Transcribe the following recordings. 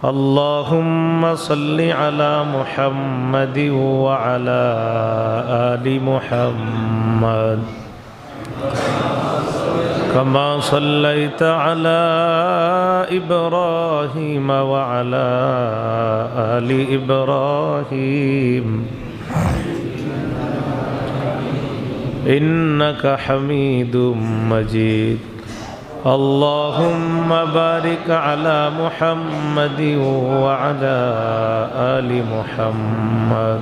اللهم صل على محمد وعلى آل محمد كما صليت على إبراهيم وعلى آل إبراهيم إنك حميد مجيد اللهم بارك على محمد وعلى آل محمد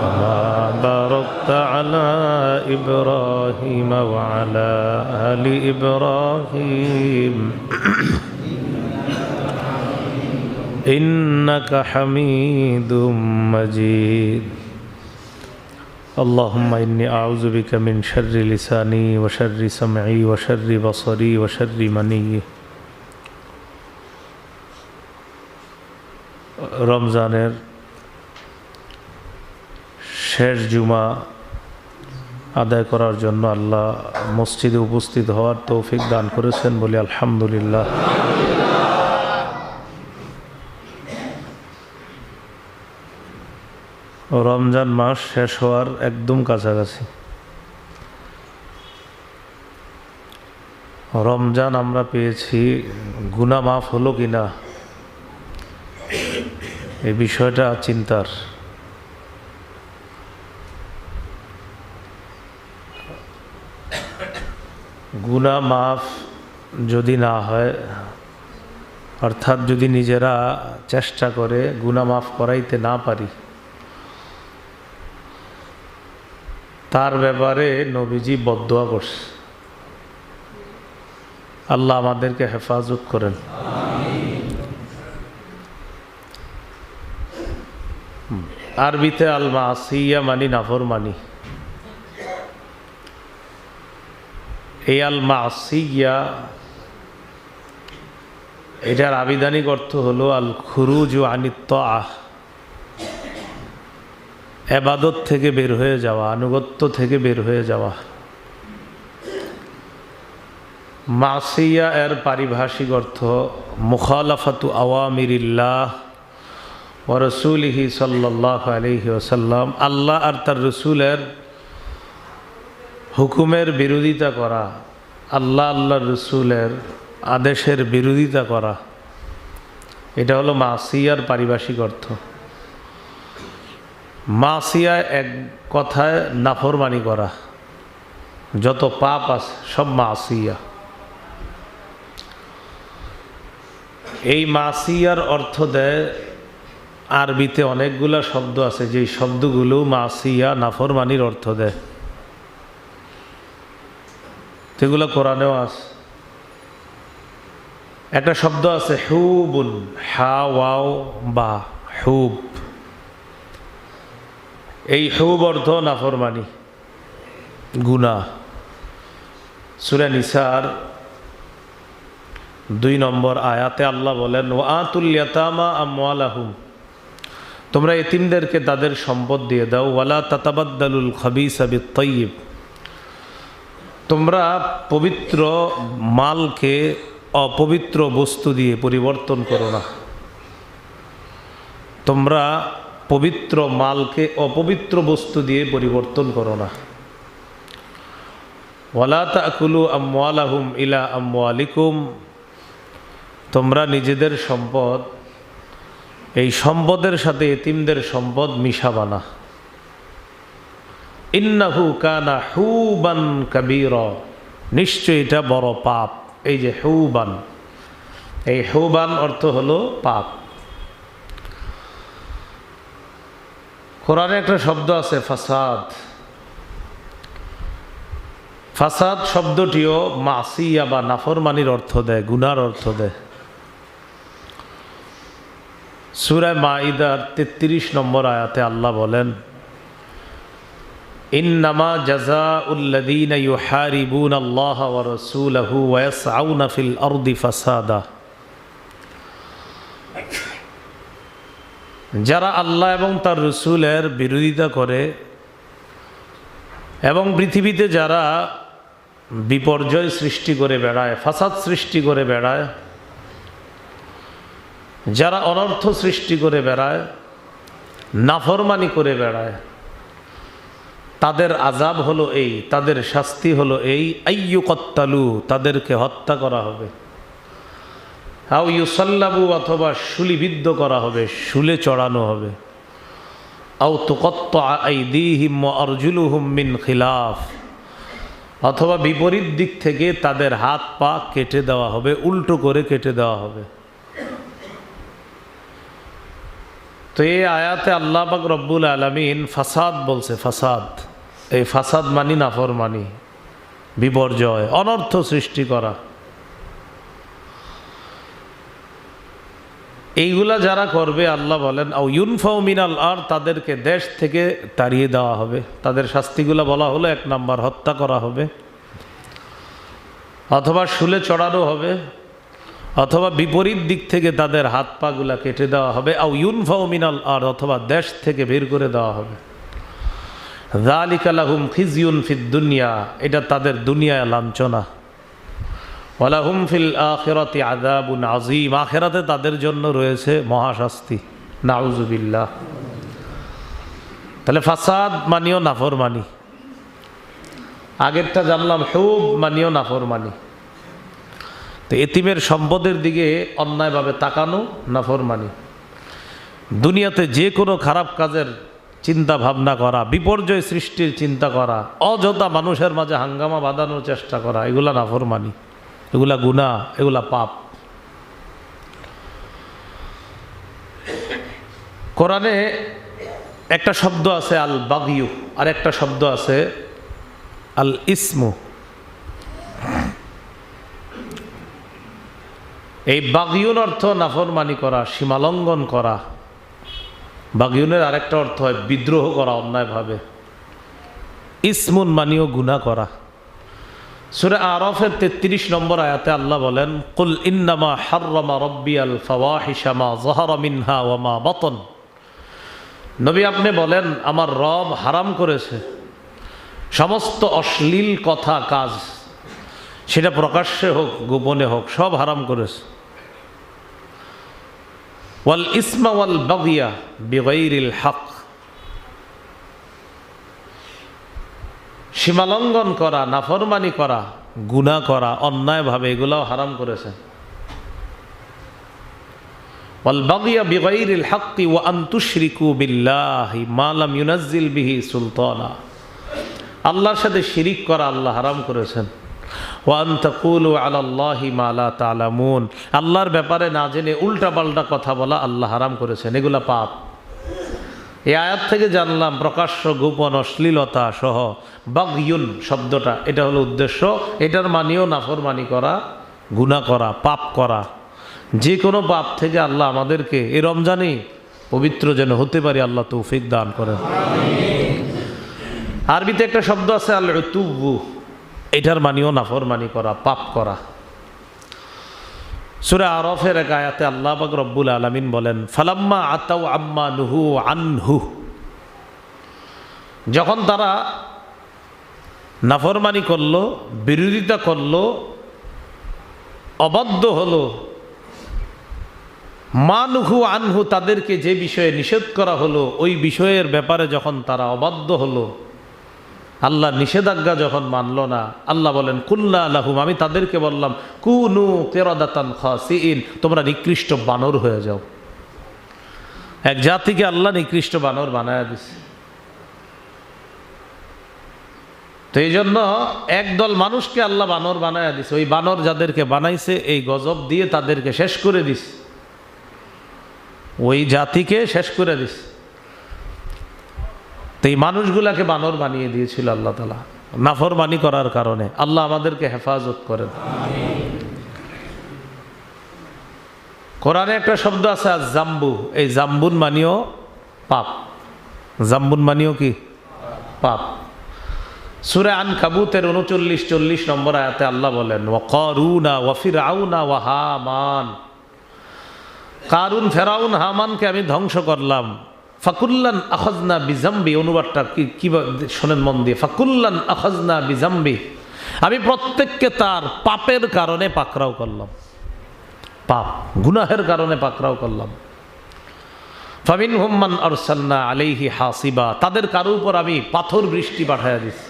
كما باركت على إبراهيم وعلى آل إبراهيم إنك حميد مجيد اللهم إني أعوذ بك من شر لساني وشر سمعي وشر بصري وشر مني রমজানের শেষ জুমা আদায় করার জন্য আল্লাহ মসজিদে উপস্থিত হওয়ার তৌফিক দান করেছেন বলে আলহামদুলিল্লাহ। রমজান মাস শেষ হওয়ার একদম কাছাকাছি। রমজান আমরা পেয়েছি, গুনাহ মাফ হলো কিনা এই বিষয়টা চিন্তার। গুনাহ মাফ যদি না হয়, অর্থাৎ যদি নিজেরা চেষ্টা করে গুনাহ মাফ করাইতে না পারি, তার ব্যাপারে নবীজি বদদোয়া করছে। আল্লাহ আমাদেরকে হেফাজত করেন। আরবিতে আল মাসিয়া মানি নাফরমানি। এই আল মাসিয়া এটার আবিধানিক অর্থ হলো আল খুরুজু আনিত তাআহ, এবাদত থেকে বের হয়ে যাওয়া, আনুগত্য থেকে বের হয়ে যাওয়া। মাসিয়া এর পারিভাষিক অর্থ মুখালাফাতু আওয়ামিরিল্লাহ ওয়া রাসূলিহি সাল্লাল্লাহু আলাইহি ওয়াসাল্লাম, আল্লাহ আর তার রসুলের হুকুমের বিরোধিতা করা, আল্লাহ আল্লাহর রসুলের আদেশের বিরোধিতা করা। এটা হলো মাসিয়ার পারিভাষিক অর্থ। মাসিয়া এক কথায় নাফরমানি করা, যত পাপ আছে সব মাসিয়া। এই মাসিয়ার অর্থ দেয়, আরবিতে অনেকগুলা শব্দ আছে যেই শব্দগুলো মাসিয়া নাফরমানির অর্থ দেয়, সেগুলো কোরআনেও আছে। একটা শব্দ আছে হুবুন, হা ওয়াও বা হুব। এই হুব অর্থ নাফরমানি, গুনাহ। সূরা নিসার 2 নম্বর আয়াতে আল্লাহ বলেন, ওয়া আতুল ইয়াতামা আমওয়ালাহুম, তোমরা এতিমদেরকে তাদের সম্পদ দিয়ে দাও। ওয়ালা তাতাবাদ্দালুল খাবিসা বিত-তাইয়্যিব, তোমরা পবিত্র মালকে অপবিত্র বস্তু দিয়ে পরিবর্তন করো না। তোমরা পবিত্র মালকে অপবিত্র বস্তু দিয়ে পরিবর্তন করো না। ওয়ালা তাকুলু আমওয়ালাহুম ইলা আমওয়ালিকুম, তোমরা নিজেদের সম্পদ এই সম্পদের সাথে এতিমদের সম্পদ মিশাবা না। ইন্নাহু কানা হুবান কাবীরা, নিশ্চয়ই এটা বড় পাপ। এই যে হুবান, এই হুবান অর্থ হলো পাপ। কোরআনে একটা শব্দ আছে ফাসাদ। ফাসাদ শব্দটিও মাসিয়া বা নাফরমানির অর্থ দেয়, গুনার অর্থ দেয়। সূরা মাইদার 33 নম্বর আয়াতে আল্লাহ বলেন, ইন্নামা জাযাউল্লাযীনা ইউহারিবুনাল্লাহা ওয়া রাসূলাহু ওয়া ইয়াসআউনা ফিল আরদি ফাসাদা, যারা আল্লাহ এবং তার রসুলের বিরোধিতা করে এবং পৃথিবীতে যারা বিপর্যয় সৃষ্টি করে বেড়ায়, ফাসাদ সৃষ্টি করে বেড়ায়, যারা অনর্থ সৃষ্টি করে বেড়ায়, নাফরমানি করে বেড়ায়, তাদের আযাব হলো এই, তাদের শাস্তি হলো এই, আইয়ুকাত্তালু, তাদেরকে হত্যা করা হবে, আও ইউসাল্লাবু, অথবা শুলিবিদ্ধ করা হবে, শুলে চড়ানো হবে, আও তুকাত্তা আইদিহিম ওয়া আরজুলুহুম মিন খিলাফ, অথবা বিপরীত দিক থেকে তাদের হাত পা কেটে দেওয়া হবে, উল্টো করে কেটে দেওয়া হবে। তো এই আয়াতে আল্লাহ পাক রব্বুল আলামিন ফাসাদ বলছে, ফাসাদ, এই ফাসাদ মানি নাফরমানি, বিপর্যয়, অনর্থ সৃষ্টি করা। এইগুলা যারা করবে আল্লাহ বলেন আও ইউনফাউ মিনাল আর, তাদেরকে দেশ থেকে তাড়িয়ে দেওয়া হবে। তাদের শাস্তিগুলো বলা হলো, 1 নাম্বার হত্যা করা হবে, অথবা শুলে চড়ানো হবে, অথবা বিপরীত দিক থেকে তাদের হাত পাগুলা কেটে দেওয়া হবে, আও ইউনফাউ মিনাল আর, অথবা দেশ থেকে বের করে দেওয়া হবে। যালিকা লাহুম খিজিয়ুন ফিদ দুনিয়া, এটা তাদের দুনিয়ায় লাঞ্ছনা, ওয়ালাহুম ফিল আখিরাতি আযাবুন আযীম, আখিরাতে তাদের জন্য রয়েছে মহাশাস্তি, নাউযুবিল্লাহ। তাহলে ফাসাদ মানিও নাফরমানি, আগেরটা জানলাম হুব মানিও নাফরমানি। তো এতিমের সম্পদের দিকে অন্যায়ভাবে তাকানো নাফরমানি, দুনিয়াতে যে কোনো খারাপ কাজের চিন্তা ভাবনা করা, বিপর্যয় সৃষ্টির চিন্তা করা, অযথা মানুষের মাঝে হাঙ্গামা বাঁধানোর চেষ্টা করা, এগুলা নাফরমানি, এগুলা গুনাহ, এগুলা পাপ। কোরআনে একটা শব্দ আছে আল বাগিয়ু, আর একটা শব্দ আছে আল ইসমু। এই বাগিয়ুর অর্থ নাফরমানি করা, সীমালঙ্ঘন করা। বাগিয়ুনের আরেকটা অর্থ হয় বিদ্রোহ করা অন্যায়ভাবে। ইসমুন মানিও গুনাহ করা। সূরা আরাফের 33 নম্বর আয়াতে আল্লাহ বলেন, কুল ইন্নামা হাররামা রাব্বিয়াল ফাওয়াহিশা মা যাহারা মিনহা ওয়া মা বাতন। নবী আপনি বলেন, আমার রব হারাম করেছে সমস্ত অশ্লীল কথা কাজ, সেটা প্রকাশ্যে হোক গোপনে হোক, সব হারাম করেছে। ওয়াল ইসমা ওয়াল বাগিয়া বিগাইরিল হক, সীমালঙ্ঘন করা, নাফরমানি করা, গুনাহ করা অন্যায়ভাবে, এগুলাও হারাম করেছে। ওয়াল বাগিয়া বিগাইরিল হক্কি ওয়া আন তুশরিকু বিল্লাহি মা লাম ইউনাজ্জিল বিহি সুলতানা, আল্লাহর সাথে শিরিক করা আল্লাহ হারাম করেছেন। ওয়া আন তাকুলু আলাল্লাহি মা লা তা'লামুন, আল্লাহর ব্যাপারে না জেনে উল্টাপাল্টা কথা বলা আল্লাহ হারাম করেছেন, এগুলা পাপ। এই আয়াত থেকে জানলাম প্রকাশ্য গোপন অশ্লীলতা সহ বাগিয়ুন শব্দটা, এটা হলো উদ্দেশ্য। এটার মানেও নাফরমানি করা, গুনাহ করা, পাপ করা। যে কোনো পাপ থেকে আল্লাহ আমাদেরকে এই রমজানে পবিত্র যেন হতে পারি, আল্লাহ তৌফিক দান করেন। আরবিতে একটা শব্দ আছে আল উতুবু, এটার মানেও নাফরমানি করা, পাপ করা। সূরা আরাফের এক আয়াতে আল্লাহ পাক রব্বুল আলামিন বলেন, ফালাম্মা আতাউ আম্মা নুহু আনহু, যখন তারা নাফরমানি করলো, বিরোধিতা করলো, অবাধ্য হলো, মা নুহু আনহু, তাদেরকে যে বিষয়ে নিষেধ করা হলো ওই বিষয়ের ব্যাপারে যখন তারা অবাধ্য হলো, আল্লাহ নিষেধাজ্ঞা যখন মানল না, আল্লাহ বলেন কুল্লা লাহুম, আমি তাদেরকে বললাম কুনু কিরাদাতান খাসিইন, তোমরা নিকৃষ্ট বানর হয়ে যাও। এক জাতিকে আল্লাহ নিকৃষ্ট বানর বানায়া দিছে। তো এই জন্য একদল মানুষকে আল্লাহ বানর বানায়া দিছে, ওই বানর যাদেরকে বানাইছে এই গজব দিয়ে তাদেরকে শেষ করে দিছে, ওই জাতিকে শেষ করে দিছে। তো এই মানুষগুলাকে বানর বানিয়ে দিয়েছিল আল্লাহ তাআলা নাফরমানি করার কারণে। আল্লাহ আমাদেরকে হেফাজত করেন। কোরআনে একটা শব্দ আছে জাম্বু, এই জাম্বুন মানিও পাপ। জাম্বুন মানিও কি? পাপ। সূরা আনকাবুতের 39-40 নম্বর আয়াতে আল্লাহ বলেন, ওয়া কারুনা ওয়া ফিরআউনা ওয়া হামান, কারুন, ফেরাউন, হামানকে আমি ধ্বংস করলাম। ফাকুল্লান আখাযনা বিজামবি, অনুবাদটা কি শোনেন মন দিয়ে, ফাকুল্লান আখাযনা বিজামবি, আমি প্রত্যেককে তার পাপের কারণে পাকড়াও করলাম। পাপ, গুনাহের কারণে পাকড়াও করলাম। ফামিনহুম মান আরসালনা আলাইহি হাসিবা, তাদের কারো উপর আমি পাথর বৃষ্টি পাঠাইয়া দিছি,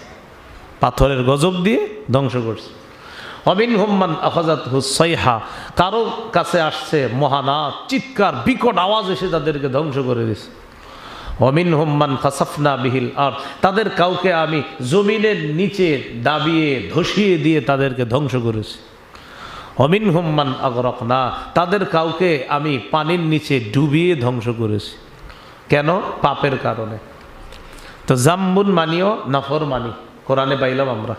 পাথরের গজব দিয়ে ধ্বংস করছি। ওয়ামিনহুম মান আখাযাতহু সাইহা, কারো কাছে আসছে মহানাদ, চিৎকার, বিকট আওয়াজ এসে তাদেরকে ধ্বংস করে দিছে। ওয়ামিনহুম মান খাসাফনা বিহিল আরদ, তাদের কাউকে আমি জমিনের নিচে দাবিয়ে ধসিয়ে দিয়ে তাদেরকে ধ্বংস করেছি। ওয়ামিনহুম মান আগরাকনা, তাদের কাউকে আমি পানির নিচে ডুবিয়ে ধ্বংস করেছি। কেন? পাপের কারণে। তো জাম্বুন মানিও নাফরমানি কোরআনে পাইলাম আমরা।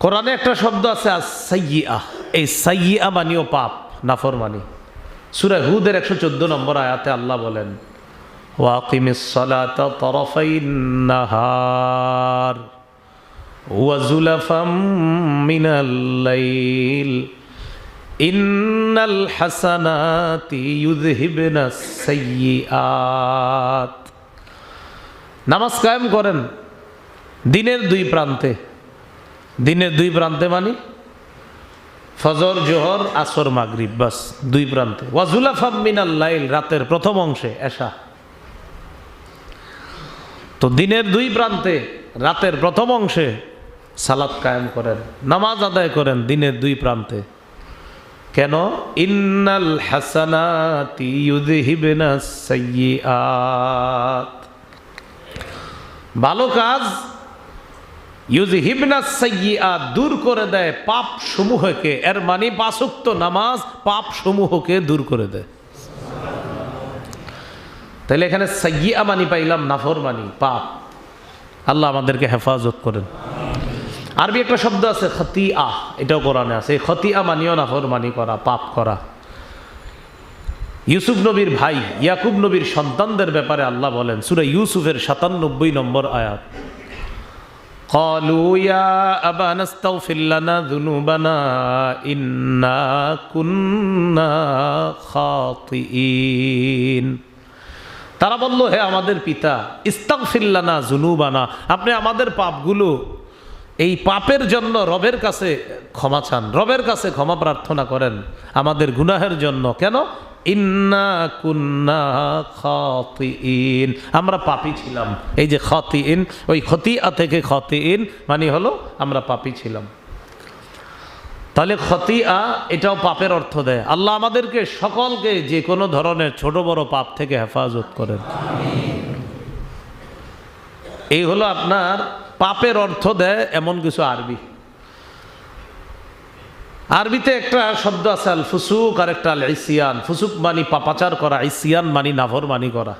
কোরআনে একটা শব্দ আছে আস-সাইয়্যিআহ, এই সাইয়্যিআহ মানিও পাপ, নাফরমানি। সূরা হুদের 114 নম্বর আয়াতে আল্লাহ বলেন, ওয়াকিমিস সালাতা তারাফাইন নাহার ওয়া যুলাফাম মিনাল লাইল ইন্নাল হাসানাতি ইউযহিবনাস সাইয়্যিআত। নামাজ কায়েম করেন দিনের দুই প্রান্তে। দিনের দুই প্রান্তে মানে ফজর, জোহর, আসর, মাগরিব, বাস দুই প্রান্তে। ওয়াজুলাফাম মিনাল লাইল, রাতের প্রথম অংশে এশা। তো দিনের দুই প্রান্তে রাতের প্রথম অংশে সালাত কায়েম করেন, নামাজ আদায় করেন দিনের দুই প্রান্তে। কেন? ইন্নাল হাসানাতি ইউযহিবনাস সাইয়্যিআত, ভালো কাজ ইউযহিবনাস সাইয়্যিআত, দূর করে দেয় পাপ সমূহকে। এর মানে 5 ওয়াক্ত নামাজ পাপ সমূহকে দূর করে দেয়। তাহলে এখানে সাইয়্যিআ মানি পাইলাম নাফরমানি, পাপ। আল্লাহ আমাদেরকে হেফাজত করেন। আরবি একটা শব্দ আছে খতিআ, এটাও কোরআনে আছে। এই খতিআ মানিও নাফরমানি করা, পাপ করা। ইউসুফ নবীর ভাই ইয়াকুব নবীর সন্তানদের ব্যাপারে আল্লাহ বলেন সূরা ইউসুফের 97 নম্বর আয়াত, قالوا يا أبانا استغفر لنا ذنوبنا إنا كنا خاطئين। তারা বলল, হে আমাদের পিতা, ইস্তাগফির লানা যুনুবানা, আপনি আমাদের পাপগুলো, এই পাপের জন্য রবের কাছে ক্ষমা চান, রবের কাছে ক্ষমা প্রার্থনা করেন আমাদের গুনাহের জন্য। কেন? ইন্না কুন্না খাতিইন, আমরা পাপী ছিলাম। এই যে খাতিইন, ওই খতিআ থেকে খাতিইন মানে হলো আমরা পাপী ছিলাম। তাহলে খতিআ এটাও পাপের অর্থ দেয়। আল্লাহ আমাদেরকে সকলকে যে কোনো ধরনের ছোট বড় পাপ থেকে হেফাজত করেন। এই হলো আপনার পাপের অর্থ দেয় এমন কিছু আরবি। আরবিতে একটা শব্দ আছে আল ফুসুক, আর একটা আল ইসিয়ান। ফুসুক মানি পাপাচার করা, ইসিয়ান মানি নাফরমানি করা।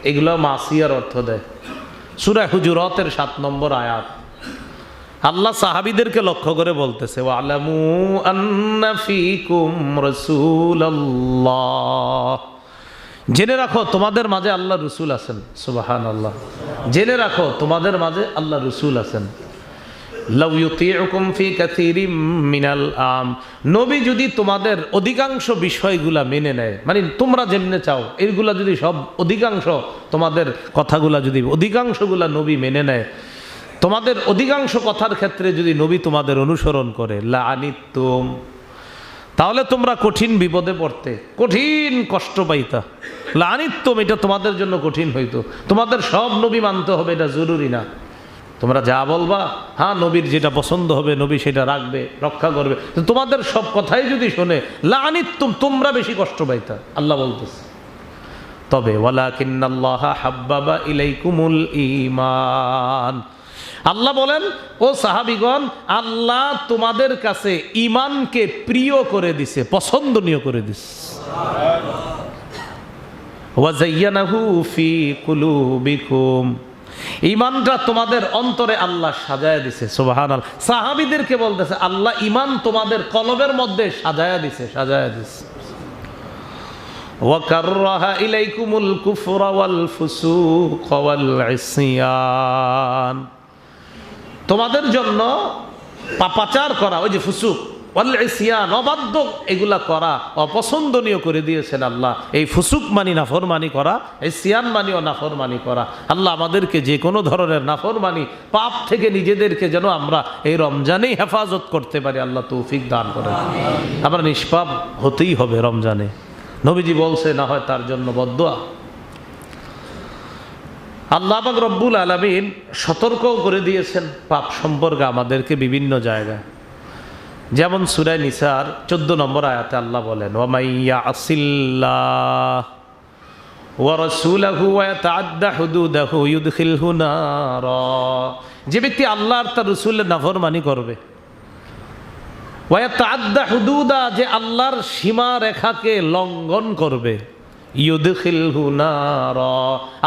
এগুলো মাসিয়ার অর্থ দেয়। সূরা হুজুরাতের 7 নম্বর আয়াত আল্লাহ সাহাবীদেরকে লক্ষ্য করে বলতেছে, ওয়ালামু আন্না ফীকুম রাসূলুল্লাহ, জেনে রাখো তোমাদের মাঝে আল্লাহ রসুল আছেন। সুবহানাল্লাহ, জেনে রাখো তোমাদের মাঝে আল্লাহ রসুল আছেন। লাউ ইউতিউকুম ফি কাসীরিম মিনাল আম, নবী যদি তোমাদের অধিকাংশ বিষয়গুলা মেনে নেয়, মানে তোমরা যেমনে চাও এইগুলা যদি সব অধিকাংশ তোমাদের কথাগুলা যদি অধিকাংশগুলা নবী মেনে নেয়, তোমাদের অধিকাংশ কথার ক্ষেত্রে যদি নবী তোমাদের অনুসরণ করে, লাআনিতুম, তাহলে তোমরা কঠিন বিপদে পড়তে, কঠিন কষ্ট পাইতা। লাআনিতুম, এটা তোমাদের জন্য কঠিন হইতো। তোমাদের সব নবী মানতে হবে এটা জরুরি না। তোমরা যা বলবা, হ্যাঁ নবীর যেটা পছন্দ হবে নবী সেটা রাখবে, রক্ষা করবে। তোমাদের সব কথাই যদি শোনে, লাআনিতুম, তোমরা বেশি কষ্ট পাইতা। আল্লাহ বলতেছে, তবে ওয়ালাকিন্নাল্লাহা হাব্বাবা ইলাইকুমুল ঈমান, আল্লাহ বলেন, ও সাহাবীগণ, আল্লাহ তোমাদের কাছে ঈমানকে প্রিয় করে দিছে, পছন্দনীয় করে দিছে। ওয়া যায়্যানাহু ফি কুলুবিকুম, ঈমানটা তোমাদের অন্তরে আল্লাহ সাজায়া দিছে। সুবহানাল্লাহ, সাহাবীদেরকে বলতেছে আল্লাহ ঈমান তোমাদের কলবের মধ্যে সাজায়া দিছে, সাজায়া দিছে। ওয়া কাররাহা ইলাইকুমুল কুফরা ওয়াল ফুসুক ওয়াল ইসয়ান, তোমাদের জন্য পাপাচার করা, ওই যে ফুসুক, ওয়াল ইসিয়ান, অবাধ্য এগুলা করা অপছন্দনীয় করে দিয়েছেন আল্লাহ। এই ফুসুক মানি, নাফরমানি করা, ইসিয়ান মানি ও নাফরমানি করা। আল্লাহ আমাদেরকে যে কোনো ধরনের নাফরমানি, পাপ থেকে নিজেদেরকে যেন আমরা এই রমজানেই হেফাজত করতে পারি, আল্লাহ তৌফিক দান করেন। আমরা নিষ্পাপ হতেই হবে রমজানে। নবীজি বলছে, না হয় তার জন্য বদদুয়া। আল্লাহ পাক রব্বুল আলামিন সতর্কও করে দিয়েছেন পাপ সম্পর্কে আমাদেরকে বিভিন্ন জায়গায়। যেমন সূরা নিসার 14 নম্বর আয়াতে আল্লাহ বলেন, ওয়া মাইয়া আসিল্লাহ ওয়া রাসূলুহু ওয়া ইয়াতাআদ্দা হুদুদাহু ইউদখিলহু নারা। যে ব্যক্তি আল্লাহ আর তার রাসূলের নাফরমানি করবে, ওয়া ইয়াতাআদ্দা হুদুদা, যে আল্লাহর সীমা রেখাকে লঙ্ঘন করবে, ইউদখিলহু নারা,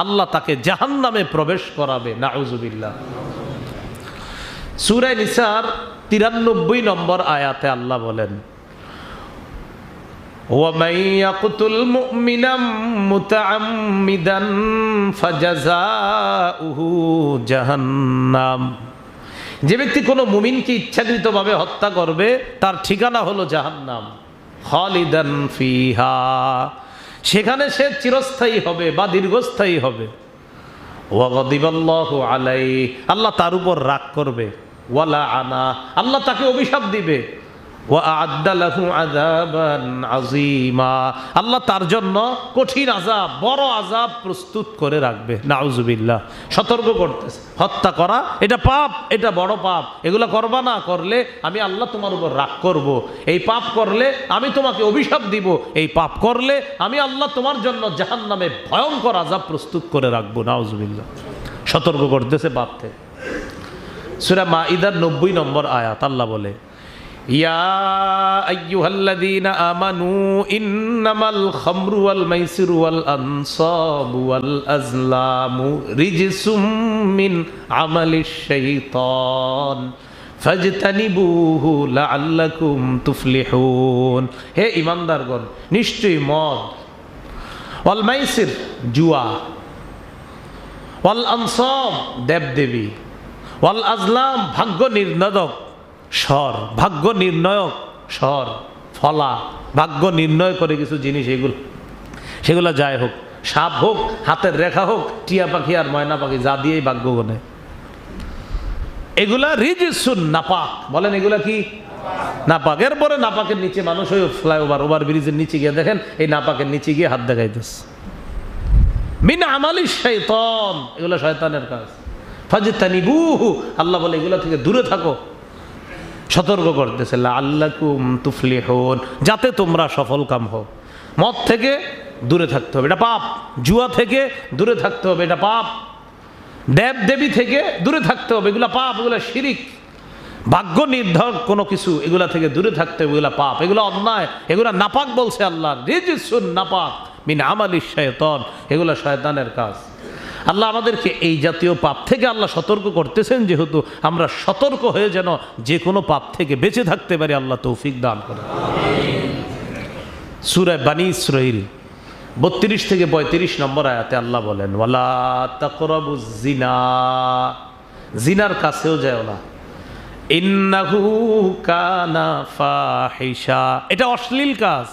আল্লাহ তাকে জাহান্নামে প্রবেশ করাবে। নাউযুবিল্লাহ। সূরা নিসার 93 নম্বর আয়াতে আল্লাহ বলেন, ওয়ামান ইয়াকতুল মুমিনাম মুতাআম্মিদান ফাজাযাউহু জাহান্নাম। যে ব্যক্তি কোনো মুমিনকে ইচ্ছাকৃতভাবে হত্যা করবে, তার ঠিকানা হলো জাহান্নাম। খালিদান ফিহা, সেখানে সে চিরস্থায়ী হবে বা দীর্ঘস্থায়ী হবে। ওয়া গাদিবাল্লাহু আলাইহি, আল্লাহ তার উপর রাগ করবে। ওয়ালা আনা, আল্লাহ তাকে অভিশাপ দিবে। ওয়া আ'আদ্দা লাহু আযাবান আযীমা, আল্লাহ তার জন্য কঠিন আযাব, বড় আযাব প্রস্তুত করে রাখবে। নাউযুবিল্লাহ। সতর্ক করতেছে, হত্যা করা এটা পাপ, এটা বড় পাপ। এগুলা করবা না, করলে আমি আল্লাহ তোমার উপর রাগ করব। এই পাপ করলে আমি তোমাকে অভিশাপ দিব। এই পাপ করলে আমি আল্লাহ তোমার জন্য জাহান্নামে ভয়ঙ্কর আযাব প্রস্তুত করে রাখবো। নাউযুবিল্লাহ। সতর্ক করতেছে পাপ থেকে। সূরা মাঈদার 90 নম্বর আয়াত আল্লাহ বলে, ইয়া আইয়ুহাল্লাযীনা আমানু ইন্নামাল খামরু ওয়াল মাইসিরু ওয়াল আনসাবু ওয়াল আজলামু রিজসুম মিন আমালিশ শাইতান ফাজতানিবুহু লাআল্লাকুম তুফলিহুন। হে ঈমানদারগণ, নিশ্চয়ই মদ, ওয়াল মাইসির জুয়া, ওয়াল আনসাব দেবদেবী, ওয়াল আজলাম ভাগ্য নির্ণায়ক স্বর, ভাগ্য নির্ণায়ক স্বর, ফলা, ভাগ্য নির্ণয় করে কিছু জিনিস, সেগুলো যাই হোক, সাপ হোক, হাতের রেখা হোক, টিয়া পাখি আর ময়না পাখি, যা দিয়েই ভাগ্য গনে, এগুলা রিজসুন, নাপাক। বলেন এগুলা কি? নাপাক। এরপরে নাপাকের নিচে মানুষ ওই ফ্লাইওভার, ওভার ব্রিজের নিচে গিয়ে দেখেন এই নাপাকের নিচে গিয়ে হাত দেখাইতেছে। মিন আমালিশ শাইতান, এগুলো শয়তানের কাজ। ফাজতানিবুহু, আল্লাহ বলে এগুলো থেকে দূরে থাকো। সতর্ক করতেছে, লাআল্লাকুম তুফলিহুন, যাতে তোমরা সফল কাম হও। মদ থেকে দূরে থাকতে হবে, এটা পাপ। জুয়া থেকে দূরে থাকতে হবে, এটা পাপ। দেব দেবী থেকে দূরে থাকতে হবে, এগুলা পাপ, এগুলা শিরিক। ভাগ্য নির্ধারক কোনো কিছু, এগুলা থেকে দূরে থাকতে হবে, এগুলা পাপ, এগুলা অন্যায়, এগুলা নাপাক বলছে আল্লাহ। রিজসুন, নাপাক, মিন আমালিশ শাইতান, এগুলা শয়তানের কাজ। আল্লাহ আমাদেরকে এই জাতীয় পাপ থেকে আল্লাহ সতর্ক করতেছেন, যেহেতু আমরা সতর্ক হয়ে যেন যে কোনো পাপ থেকে বেঁচে থাকতে পারি, আল্লাহ তৌফিক দান করেন। সূরা বানী ইসরাঈল 32 থেকে 35 নম্বর আয়াতে আল্লাহ বলেন, ওয়ালা তাকরাবুজ জিনা, জিনার কাছেও যাও না। ইন্নাহু কানা ফাহিশা, এটা অশ্লীল কাজ।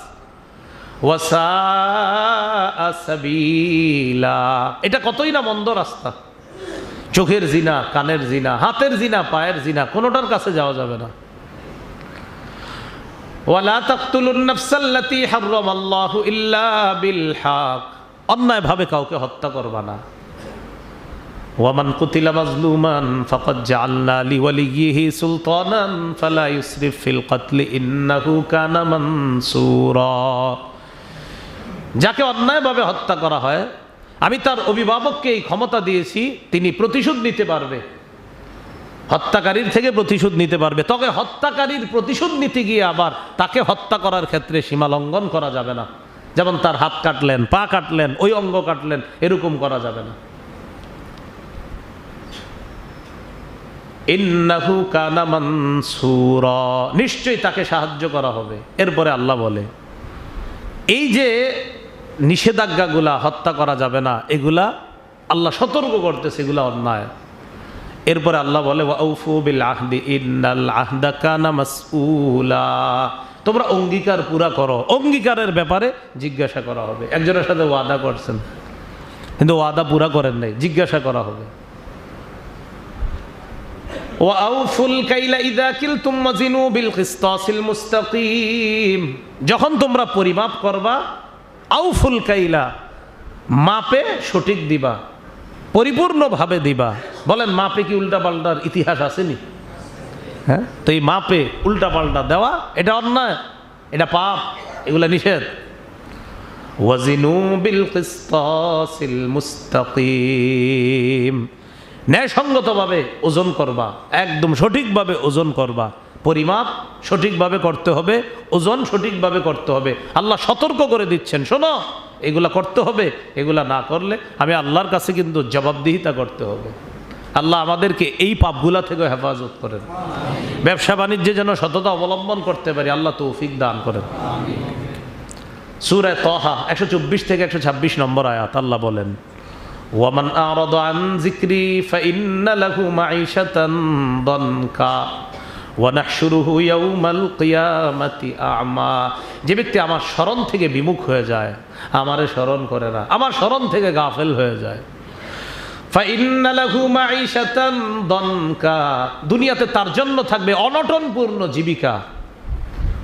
ওয়াসাআ সাবিলা, এটা কতই না মন্দ রাস্তা। চোখের জিনা, কানের জিনা, হাতের জিনা, পায়ের জিনা, কোনোটার কাছে যাওয়া যাবে না। ওয়ালা তাকতুলুন নাফসাল্লাতী হারামাল্লাহু ইল্লা বিল হক, অন্যায় ভাবে কাউকে হত্যা করবা না। ওয়ামান কুতিলা মাজলুমান ফাকাদ জাআলনা লিওয়ালিয়িহি সুলতানান ফালা ইউসরিফ ফিল কতলি ইন্নাহু কানা মানসুরা। যাকে অন্যায়ভাবে হত্যা করা হয়, আমি তার অভিভাবককে এই ক্ষমতা দিয়েছি, তিনি প্রতিশোধ নিতে পারবে, হত্যাকারীর থেকে প্রতিশোধ নিতে পারবে। তবে হত্যাকারীর প্রতিশোধ নিতে গিয়ে আবার তাকে হত্যা করার ক্ষেত্রে সীমা লঙ্ঘন করা যাবে না। যেমন তার হাত কাটলেন, পা কাটলেন, ওই অঙ্গ কাটলেন, এরকম করা যাবে না। ইন্নাহু কানা মানসুরা, নিশ্চয়ই তাকে সাহায্য করা হবে। এরপরে আল্লাহ বলে, এই যে নিষেধাজ্ঞাগুলা, হত্যা করা যাবে না, এগুলা আল্লাহ সতর্ক করতেছে, এগুলা অন্যায়। এরপরে আল্লাহ বলে ওয়াউফু বিল আহদি ইন্নাল আহদা কানা মাসউলা, তোমরা অঙ্গীকার পুরা করো। অঙ্গীকারের ব্যাপারে জিজ্ঞাসা করা হবে। একজনের সাথে ওয়াদা করছেন কিন্তু ওয়াদা পুরা করেন নাই, জিজ্ঞাসা করা হবে। ওয়াউফুল কাইলা ইযা কিলতুম ওয়াজিনু বিল কিসতাসিল মুস্তাকিম, যখন তোমরা পরিমাপ করবা আউফুল কাইলা, মাপে সঠিক দিবা, পরিপূর্ণভাবে দিবা। বলেন মাপে কি উল্টাপাল্টার ইতিহাস আসেনি? হ্যাঁ, তো এই মাপে উল্টাপাল্টা দেওয়া এটা অন্যায়, এটা পাপ, এগুলা নিষেধ। ওয়াজিনু বিল কিসতাসিল মুস্তাকিম, ন্যায়সঙ্গতভাবে ওজন করবা, একদম সঠিকভাবে ওজন করবা। পরিমাপ সঠিকভাবে করতে হবে, ওজন সঠিকভাবে করতে হবে। আল্লাহ সতর্ক করে দিচ্ছেন, শোনো এগুলা করতে হবে, এগুলা না করলে আমি আল্লাহর কাছে কিন্তু জবাবদিহিতা করতে হবে। আল্লাহ আমাদেরকে এই পাপগুলা থেকে হেফাজত করেন, ব্যবসা বাণিজ্যে যেন সততা অবলম্বন করতে পারি, আল্লাহ তৌফিক দান করেন। সূরা তাহা 124 থেকে 126 নম্বর আয়াত, আল্লাহ বলেন ওয়ামান আরাদা আন যিকরি ফাইন্না লাহু মাঈশাতান দানকা ওয়া নাহশুরুহু ইয়াওমাল কিয়ামাতি আ'মা, যে ব্যক্তি আমার স্মরণ থেকে বিমুখ হয়ে যায়, আমারে স্মরণ করে না, আমার স্মরণ থেকে গাফেল হয়ে যায়, ফাইন্না লাহু মাঈশাতান দানকা, দুনিয়াতে তার জন্য থাকবে অনটনপূর্ণ জীবিকা।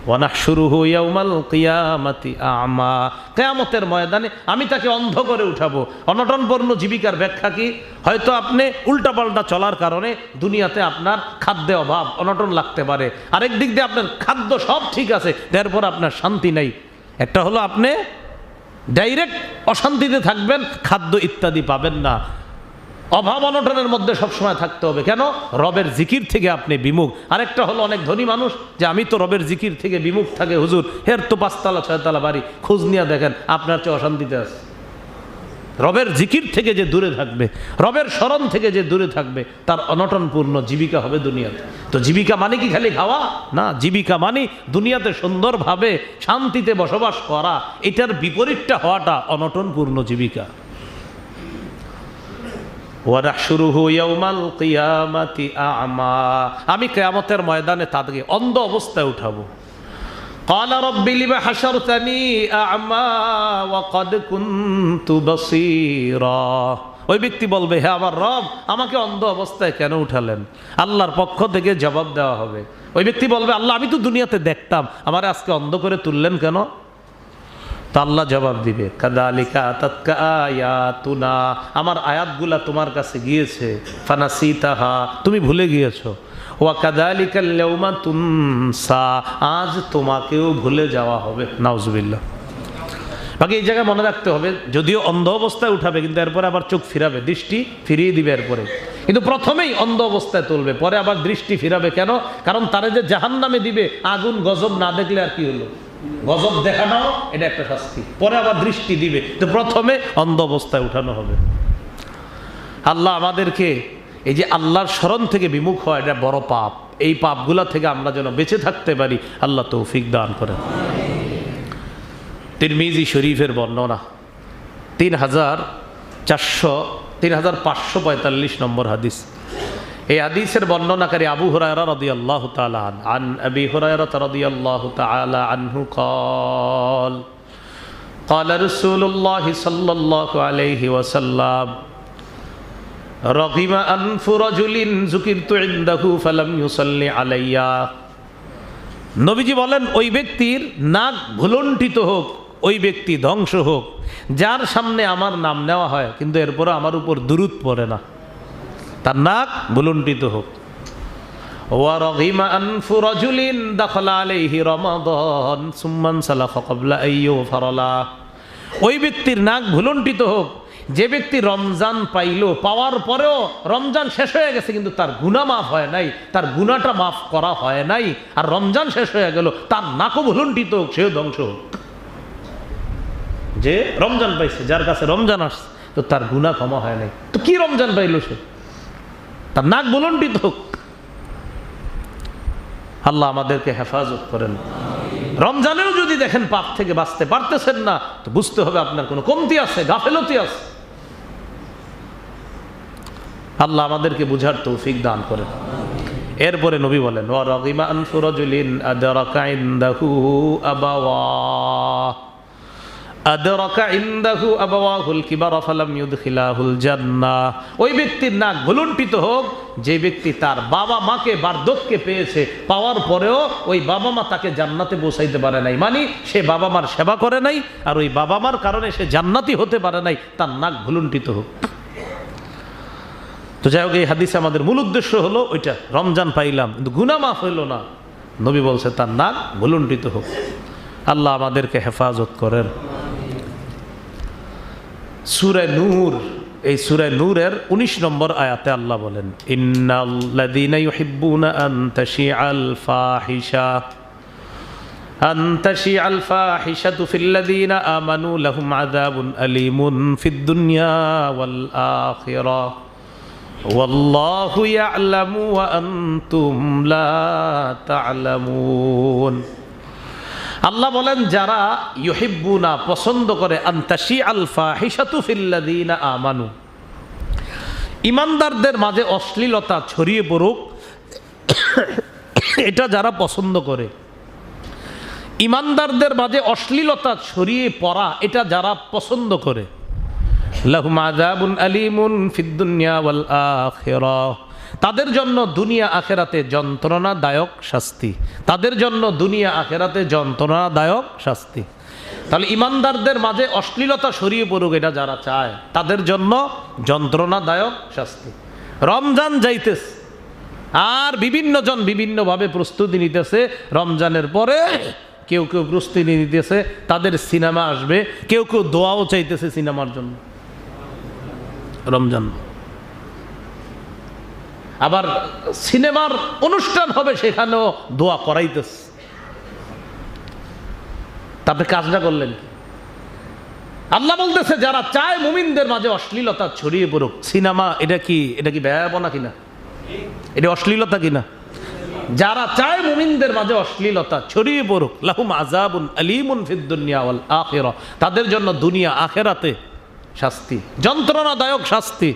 ওয়া নাহশুরুহু ইয়াওমাল কিয়ামাতি আ'মা, কিয়ামতের ময়দানে আমি তাকে অন্ধ করে উঠাবো। অনটনপূর্ণ জীবিকার ব্যাখ্যা কি? হয়তো আপনি উল্টাপাল্টা চলার কারণে দুনিয়াতে আপনার খাদ্যে অভাব, অনটন লাগতে পারে। আরেক দিক দিয়ে আপনার খাদ্য সব ঠিক আছে, তারপর আপনার শান্তি নাই। একটা হলো আপনি ডাইরেক্ট অশান্তিতে থাকবেন, খাদ্য ইত্যাদি পাবেন না, অভাব অনটনের মধ্যে সবসময় থাকতে হবে। কেন? রবের জিকির থেকে আপনি বিমুখ। আরেকটা হলো অনেক ধনী মানুষ যে আমি তো রবের জিকির থেকে বিমুখ থাকে, হুজুর এর তো 5 তলা 6 তলা বাড়ি, খোঁজ নিয়ে দেখেন আপনার চেয়ে অশান্তিতে আছে। রবের জিকির থেকে যে দূরে থাকবে, রবের স্মরণ থেকে যে দূরে থাকবে, তার অনটনপূর্ণ জীবিকা হবে দুনিয়াতে। তো জীবিকা মানে কি খালি খাওয়া না, জীবিকা মানে দুনিয়াতে সুন্দরভাবে শান্তিতে বসবাস করা। এটার বিপরীতটা হওয়াটা অনটনপূর্ণ জীবিকা। ওয়া নাহশুরুহু ইয়াওমাল কিয়ামাতি আ'মা, আমি কিয়ামতের ময়দানে তাকে অন্ধ অবস্থায় উঠাবো। ক্বালা রাব্বি লিমা হাশারতানি আ'মা ওয়া ক্বাদ কুনতু বাসীরা, ওই ব্যক্তি বলবে হে আমার রব, আমাকে অন্ধ অবস্থায় কেন উঠালেন? আল্লাহর পক্ষ থেকে জবাব দেওয়া হবে। ওই ব্যক্তি বলবে আল্লাহ আমি তো দুনিয়াতে দেখতাম, আমারে আজকে অন্ধ করে তুললেন কেন? তা আল্লাহ জবাব দিবে কাযালিকা আতাতকা আয়াতুনা, আমার আয়াতগুলা তোমার কাছে গিয়েছে, ফানাসিতাহা, তুমি ভুলে গিয়েছো, ওয়া কাযালিকাল ইয়াওমা তুনসা, আজ তোমাকেও ভুলে যাওয়া হবে। নাউজুবিল্লাহ। বাকি এই জায়গায় মনে রাখতে হবে, যদিও অন্ধ অবস্থায় উঠাবে কিন্তু এরপরে আবার চোখ ফিরাবে, দৃষ্টি ফিরিয়ে দিবে এরপরে, কিন্তু প্রথমেই অন্ধ অবস্থায় তুলবে, পরে আবার দৃষ্টি ফিরাবে। কেন? কারণ তারে যে জাহান্নামে দিবে, আগুন গজব না দেখলে আর কি হলো, গজব দেখানো এটা একটা শাস্তি, পরে আবার দৃষ্টি দিবে, তো প্রথমে অন্ধ অবস্থায় উঠানো হবে। আল্লাহ আমাদেরকে এই যে আল্লাহর স্মরণ থেকে বিমুখ হয়, এটা বড় পাপ, এই পাপগুলা থেকে আমরা যেন বেঁচে থাকতে পারি, আল্লাহ তৌফিক দান করেন। তিরমিজি শরীফের বর্ণনা 3545 নম্বর হাদিস। এই হাদিসের বর্ণনাকারী আবু হুরায়রা রাদিয়াল্লাহু তাআলা আন আবি হুরায়রা রাদিয়াল্লাহু তাআলা আনহু قال قال رسول الله صلى الله عليه وسلم رغم أنف رجل ذكرت عنده فلم يصلي علي, নবীজি বলেন ওই ব্যক্তির নাক ভুলণ্ঠিত হোক, ওই ব্যক্তি ধ্বংস হোক যার সামনে আমার নাম নেওয়া হয় কিন্তু এরপর আমার উপর দুরূদ পড়ে না, তার নাক ভুলণ্ঠিত হোক। ওয়া রাগিমা আনফু রাজুলিন দাখালা আলাইহি রমাদান সুম্মান সালাখা ক্বাবলা আইয়ুফারালা, ওই ব্যক্তির নাক ভুলণ্ঠিত হোক যে ব্যক্তি রমজান পাইলো, পাওয়ার পরেও রমজান শেষ হয়ে গেছে কিন্তু তার গুনাহ মাফ হয় নাই, তার গুনাহটা মাফ করা হয় নাই, আর রমজান শেষ হয়ে গেল, তার নাকও ভুলণ্ঠিত হোক, সেও ধ্বংস হোক। যে রমজান পাইছে, যার কাছে রমজান আসছে তো তার গুনাহ ক্ষমা হয় নাই, তো কি রমজান পাইলো সে, তার নাক ভুলণ্ঠিত হোক। আল্লাহ আমাদেরকে হেফাজত করেন। রমজানেও যদি দেখেন পাপ থেকে বাঁচতে পারতেছেন না, তো বুঝতে হবে আপনার কোনো কমতি আছে, গাফেলতি আছে। আল্লাহ আমাদেরকে বুঝার তৌফিক দান করেন। এরপরে নবী বলেন, ওয়া রাগিমা আনফু রাজুলিন আদরাকা ইনদাহু আবাওয়াহুল কিবারা ফালাম ইউদখিলাহুল জান্নাহ। ওই ব্যক্তির নাক ভুলুণ্ঠিত হোক যে ব্যক্তি তার বাবা মাকে বার্ধক্যে পেয়েছে, পাওয়ার পরেও ওই বাবা মা তাকে জান্নাতে পৌঁছাইতে পারে নাই, মানে সে বাবা মার সেবা করে নাই, আর ওই বাবা মার কারণে সে জান্নাতি হতে পারে নাই, তার নাক ভুলুণ্ঠিত হোক। তো যাই হোক, এই হাদিসে আমাদের মূল উদ্দেশ্য হলো ওইটা, রমজান পাইলাম কিন্তু গুনাহ মাফ হইল না, নবী বলছে তার নাক ভুলুণ্ঠিত হোক। আল্লাহ আমাদেরকে হেফাজত করেন। সূরা নূর, এই সূরা নূরের 19 নম্বর আয়াতে আল্লাহ বলেন, ইন্নাল্লাযীনা ইউহিব্বুনা আন তাশিআল ফাহিশাতু ফিল্লাযীনা আমানু লাহুম আযাবুন আলীমুন ফিদ দুনিয়া ওয়াল আখিরাহ ওয়াল্লাহু ইয়া'লামু ওয়া আনতুম লা তা'লামুন। আল্লাহ বলেন, যারা ইউহিব্বুনা পছন্দ করে, আনতাশিআল ফাহিশাতু ফিল্লাযীনা আমানু, ঈমানদারদের মাঝে অশ্লীলতা ছড়িয়ে পড়ুক, এটা যারা পছন্দ করে, ঈমানদারদের মাঝে অশ্লীলতা ছড়িয়ে পড়া এটা যারা পছন্দ করে, লাহুম আযাবুন আলীমুন ফিদ দুনিয়া ওয়াল আখিরাহ, তাদের জন্য দুনিয়া আখেরাতে যন্ত্রণাদায়ক শাস্তি, তাদের জন্য দুনিয়া আখেরাতে যন্ত্রণাদায়ক শাস্তি। তাহলে ঈমানদারদের মাঝে অশ্লীলতা ছড়িয়ে পড়ুক এটা যারা চায়, তাদের জন্য যন্ত্রণাদায়ক শাস্তি। রমজান যাইতেছে আর বিভিন্ন জন বিভিন্নভাবে প্রস্তুতি নিতেছে, রমজানের পরে কেউ কেউ প্রস্তুতি নিতেছে তাদের সিনেমা আসবে, কেউ কেউ দোয়াও চাইতেছে সিনেমার জন্য, রমজান। আবার সিনেমার অনুষ্ঠান হবে, সেখানেও দোয়া করাইতেছে। তারপরে কাজটা করলেন কি? আল্লাহ বলতেছে যারা চায় মুমিনদের মাঝে অশ্লীলতা ছড়িয়ে পড়ুক, সিনেমা এটা কি ব্যয়াবনা কিনা? এটা অশ্লীলতা কিনা? যারা চায় মুমিনদের মাঝে অশ্লীলতা ছড়িয়ে পড়ুক, লাহুম আযাবুন আলীমুন ফিদ দুনিয়া ওয়াল আখিরাহ, তাদের জন্য দুনিয়া আখেরাতে শাস্তি, যন্ত্রণাদায়ক শাস্তি।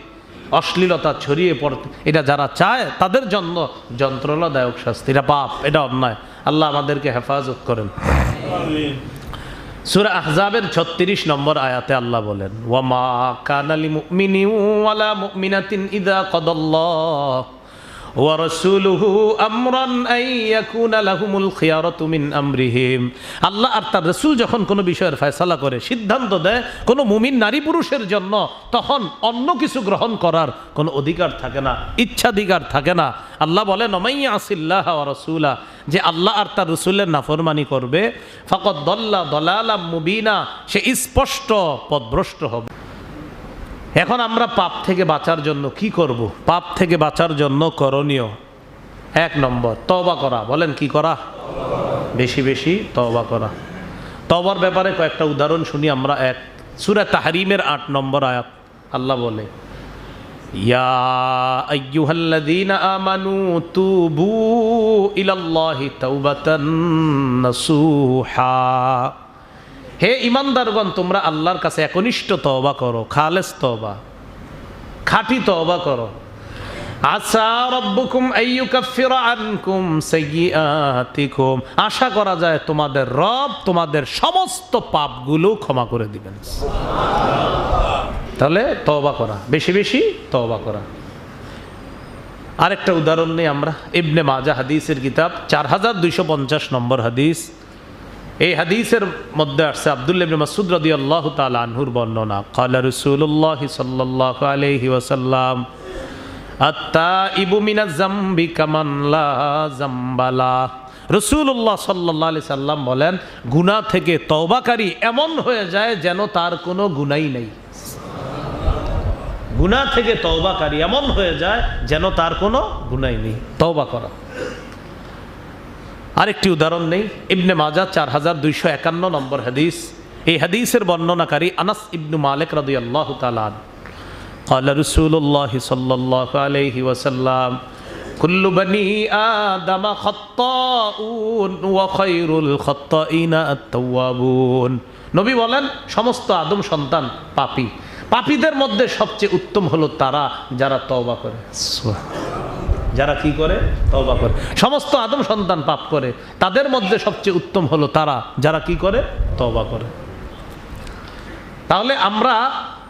অশ্লীলতা ছড়িয়ে পড়তে এটা যারা চায় তাদের জন্য যন্ত্রণাদায়ক শাস্তি, এটা পাপ, এটা অন্যায়। আল্লাহ আমাদেরকে হেফাজত করেন। সূরা আহজাবের 36 নম্বর আয়াতে আল্লাহ বলেন, ওয়া মা কানা লিল মুমিনিন ওয়ালা মুমিনাতিন ইযা কাদাল্লাহু ওয়া রাসূলুহু আমরান আন ইয়াকুনা লাহুমুল খিয়ারাতু মিন আমরিহিম। আল্লাহ আর তার রাসূল যখন কোনো বিষয়ের ফয়সালা করে, সিদ্ধান্ত দেয় কোনো মুমিন নারী পুরুষের জন্য, তখন অন্য কিছু গ্রহণ করার কোনো অধিকার থাকে না, ইচ্ছাধিকার থাকে না। আল্লাহ বলেন, ওমাইয়া আসিল্লাহ ওয়া রাসূলা, যে আল্লাহ আর তার রাসূলের নাফরমানি করবে, ফাকাদ দাল্লা দালালাম মুবিনা, সে স্পষ্ট পথভ্রষ্ট হবে। এখন আমরা পাপ থেকে বাঁচার জন্য কি করব? পাপ থেকে বাঁচার জন্য করণীয় 1 নম্বর তওবা করা। বলেন কি করা? বেশি বেশি তওবা করা। তওবার ব্যাপারে কয়েকটা উদাহরণ শুনি আমরা। সূরা তাহরিমের 8 নম্বর আয়াত আল্লাহ বলে, ইয়া আইয়ুহাল্লাযীনা আমানু তুবু ইলাল্লাহি তাওবাতান নাসুহা, হে ঈমানদারগণ তোমরা আল্লাহর কাছে একনিষ্ঠ তওবা করো, খালেস তওবা, খাঁটি তওবা করো। আসা রাব্বুকুম আইয়ুকাফিরা আনকুম সাইয়্যাতিকুম, আশা করা যায় তোমাদের রব তোমাদের সমস্ত পাপগুলো ক্ষমা করে দিবেন। তাহলে তওবা করা, বেশি বেশি তওবা করা। আরেকটা উদাহরণ নেই আমরা, ইবনে মাজাহ হাদিসের কিতাব 4250 নম্বর হাদিস। এই হাদিসের মধ্যে আসছে আব্দুল্লাহ ইবনে মাসউদ রাদিয়াল্লাহু তাআলা আনহুর বর্ণনা, ক্বালা রাসূলুল্লাহ সাল্লাল্লাহু আলাইহি ওয়াসাল্লাম, আত-তাইবু মিনাজ যামবি কামান লা যামবালা। রাসূলুল্লাহ সাল্লাল্লাহু আলাইহি সাল্লাম বলেন, গুনাহ থেকে তওবাকারী এমন হয়ে যায় যেন তার কোনো গুনাহই নেই। গুনাহ থেকে তওবাকারী এমন হয়ে যায় যেন তার কোনো গুনাহই নেই। তওবা করা। আরেকটি উদাহরণ নেই, ইবনে মাজাহ 4251 নম্বর হাদিস। এই হাদিসের বর্ণনাকারী আনাস ইবনু মালিক রাদিয়াল্লাহু তাআলা আনহু, ক্বালা রাসূলুল্লাহ সাল্লাল্লাহু আলাইহি ওয়াসাল্লাম, কুল্লু বনি আদম খাত্তাউন ওয়া খায়রুল খাত্তাইনা আত-তাওয়াবুন। নবী বলেন সমস্ত আদম সন্তান পাপী, পাপীদের মধ্যে সবচেয়ে উত্তম হলো তারা যারা তওবা করে। যারা কি করে? তওবা করে। সমস্ত আদম সন্তান পাপ করে, তাদের মধ্যে সবচেয়ে উত্তম হলো তারা যারা কি করে? তওবা করে। তাহলে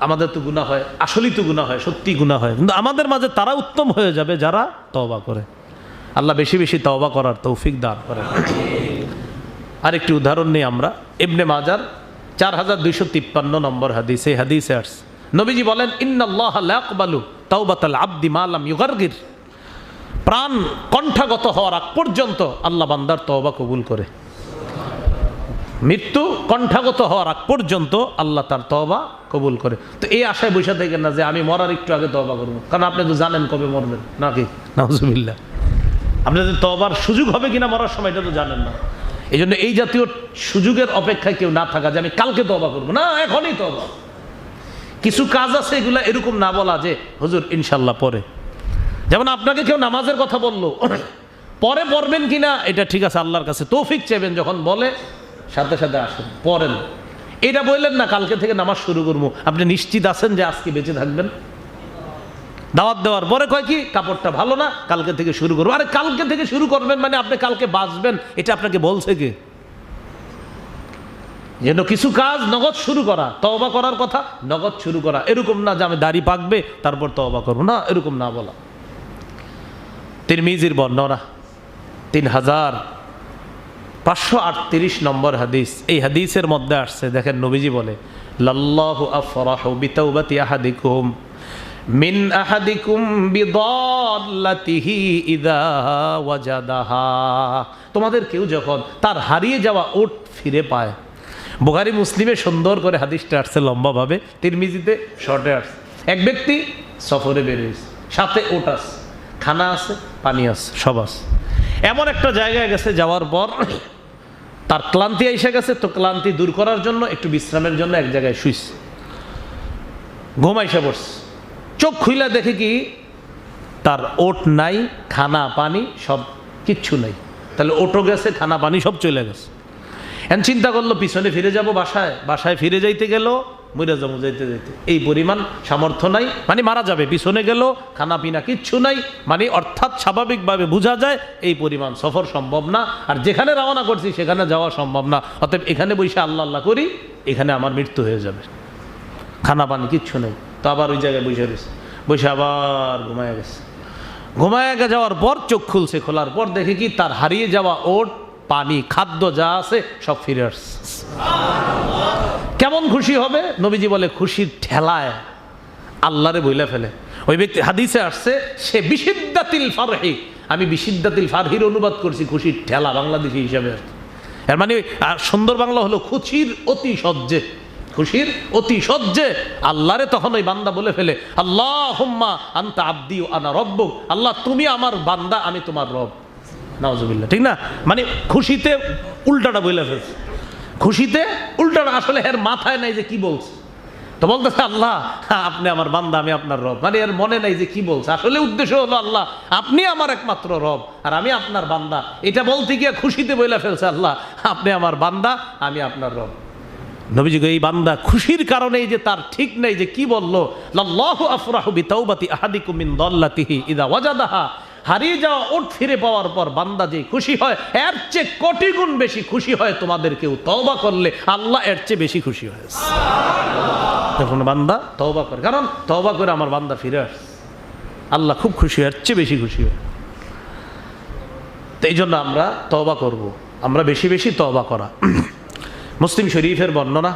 আমাদের তো গুনাহ হয়, আসলেই তো গুনাহ হয়, সত্যি গুনাহ হয়, কিন্তু আমাদের মাঝে তারা উত্তম হয়ে যাবে যারা তওবা করে। আল্লাহ বেশি বেশি তওবা করার তৌফিক দান করেন। আরেকটি উদাহরণ নিই আমরা, ইবনে মাজার 4253 নম্বর হাদিস। এই হাদিসে আসছে নবীজি বলেন, ইন্নাল্লাহা লা ইয়াকবালু তাওবাতাল আবদি মা লাম ইউগারগির। প্রাণ কণ্ঠাগত হওয়ার আগ পর্যন্ত আল্লাহ বান্দার তওবা কবুল করে। মৃত্যু কণ্ঠাগত হওয়ার আগ পর্যন্ত আল্লাহ তার তওবা কবুল করে। তো এই আশায় বসে থাকেন না যে আমি মরার একটু আগে তওবা করবো, কারণ আপনি তো জানেন কবে মরবেন, নাকি? নাউজুবিল্লাহ। আপনাদের তওবার সুযোগ হবে কিনা মরার সময় এটা তো জানেন না। এই জন্য এই জাতীয় সুযোগের অপেক্ষায় কেউ না থাকা যে আমি কালকে তওবা করবো, না, এখনই তওবা। কিছু কাজ আছে এগুলা এরকম না বলা যে হুজুর ইনশাল্লাহ পরে। যেমন আপনাকে কেউ নামাজের কথা বললো, পরে পড়বেন কিনা এটা ঠিক আছে, আল্লাহর কাছে তৌফিক চাইবেন, যখন বলে সাথে সাথে আসেন পড়েন। এটা বললেন না কালকে থেকে নামাজ শুরু করবো, আপনি নিশ্চিত আছেন যে আজকে বেঁচে থাকবেন? দাওয়াত দেওয়ার পরে কয় কি, কাপড়টা ভালো না, কালকে থেকে শুরু করবো। আরে কালকে থেকে শুরু করবেন মানে আপনি কালকে বাঁচবেন, এটা আপনাকে বলছে কে? যেন কিছু কাজ নগদ শুরু করা, তওবা করার কথা নগদ শুরু করা, এরকম না যে আমি দাড়ি পাকবে তারপর তওবা করবো, না, এরকম না বলা। তিরমিজির বর্ণনা 3538 নম্বর হাদিস। এই হাদিসের মধ্যে আসছে, দেখেন নবীজি বলে, লাল্লাহু আফরাহু বিতাওবাতি আহাদিকুম মিন আহাদিকুম বিদাল্লাতিহি ইযা ওয়াজাদাহা। তোমাদের কেউ যখন তার হারিয়ে যাওয়া ওট ফিরে পায়। বুখারী মুসলিমে সুন্দর করে হাদিসটা আসছে লম্বাভাবে, তিরমিজিতে শর্টে আসছে। এক ব্যক্তি সফরে বেরিয়েছে, সাথে ওট আছে, খানা আছে, পানি আছে, সব আছে। এমন একটা জায়গায় গেছে, যাওয়ার পর তার ক্লান্তি এসে গেছে, তো ক্লান্তি দূর করার জন্য একটু বিশ্রামের জন্য এক জায়গায় শুইছে, ঘুম এসে পড়ছে। চোখ খুইলা দেখে কি তার ওট নাই, খানা পানি সব কিচ্ছু নাই। তাহলে ওটও গেছে, খানা পানি সব চলে গেছে। এখন চিন্তা করলো পিছনে ফিরে যাব বাসায়, বাসায় ফিরে যাইতে গেল মরে যাবো যাইতে যাইতে, এই পরিমাণ সামর্থ্য নাই, মানে মারা যাবে। পিছনে গেল, খানা পিনা কিচ্ছু নাই, মানে অর্থাৎ স্বাভাবিকভাবে বোঝা যায় এই পরিমাণ সফর সম্ভব না, আর যেখানে রওনা করছি সেখানে যাওয়া সম্ভব না। অতএব এখানে বসে আল্লাহ আল্লাহ করি, এখানে আমার মৃত্যু হয়ে যাবে। খানা পানি কিচ্ছু নেই, তো আবার ওই জায়গায় বসে গেছে, বসে আবার ঘুমায় গেছে। ঘুমায় যাওয়ার পর চোখ খুলছে, খোলার পর দেখে কি তার হারিয়ে যাওয়া ওট, পানি, খাদ্য যা আছে সব ফিরে আসছে। কেমন খুশি হবে? নবীজি বলে খুশির ঠেলায় আল্লাহরে বইলা ফেলে। ওই ব্যক্তি, হাদিসে আসছে, সে বিশিদ্দাতিল ফারহি, আমি বিশিদ্দাতিল ফারহির অনুবাদ করছি খুশির ঠেলা বাংলাদেশি হিসাবে। এর মানে সুন্দর বাংলা হলো খুশির অতি সহ্যে, খুশির অতি সহ্যে আল্লাহরে তখন ওই বান্দা বলে ফেলে, আল্লাহুম্মা আনতা আবদি ওয়া আনা রব্বুক, আল্লাহ তুমি আমার বান্দা, আমি তোমার রব। নাউজুবিল্লাহ, ঠিক না? মানে খুশিতে উল্টাটা বলে ফেলছে, খুশিতে উল্টাটা। আসলে এর মাথায় নাই যে কি বলছে, তো বলতেছে আল্লাহ আপনি আমার বান্দা, আমি আপনার রব। মানে এর মনে নাই যে কি বলছে। আসলে উদ্দেশ্য হলো আল্লাহ আপনি আমার একমাত্র রব আর আমি আপনার বান্দা। এটা বলতে গিয়ে খুশিতে বলে ফেলছে আল্লাহ আপনি আমার বান্দা, আমি আপনার রব। নবীজি এই বান্দা খুশির কারণে যে তার ঠিক নেই যে কি বললো, লাল্লাহু আফরাহু বিতাওবাতি আহাদিকুম মিন দাল্লাতিহি ইযা ওয়াজাদাহা। হারিয়ে যাওয়া ওট ফিরে পাওয়ার পর বান্দা যে খুশি হয়, এর চেয়ে কোটি গুণ বেশি খুশি হয় তোমাদের কেউ তওবা করলে, আল্লাহ এর চেয়ে বেশি খুশি হয় যখন বান্দা তওবা করে। কারণ তওবা করে আমার বান্দা ফিরে আসছে, আল্লাহ খুব খুশি হয়, এর চেয়ে বেশি খুশি হয়। তো এই জন্য আমরা তওবা করব, আমরা বেশি বেশি তওবা করা। মুসলিম শরীফের বর্ণনা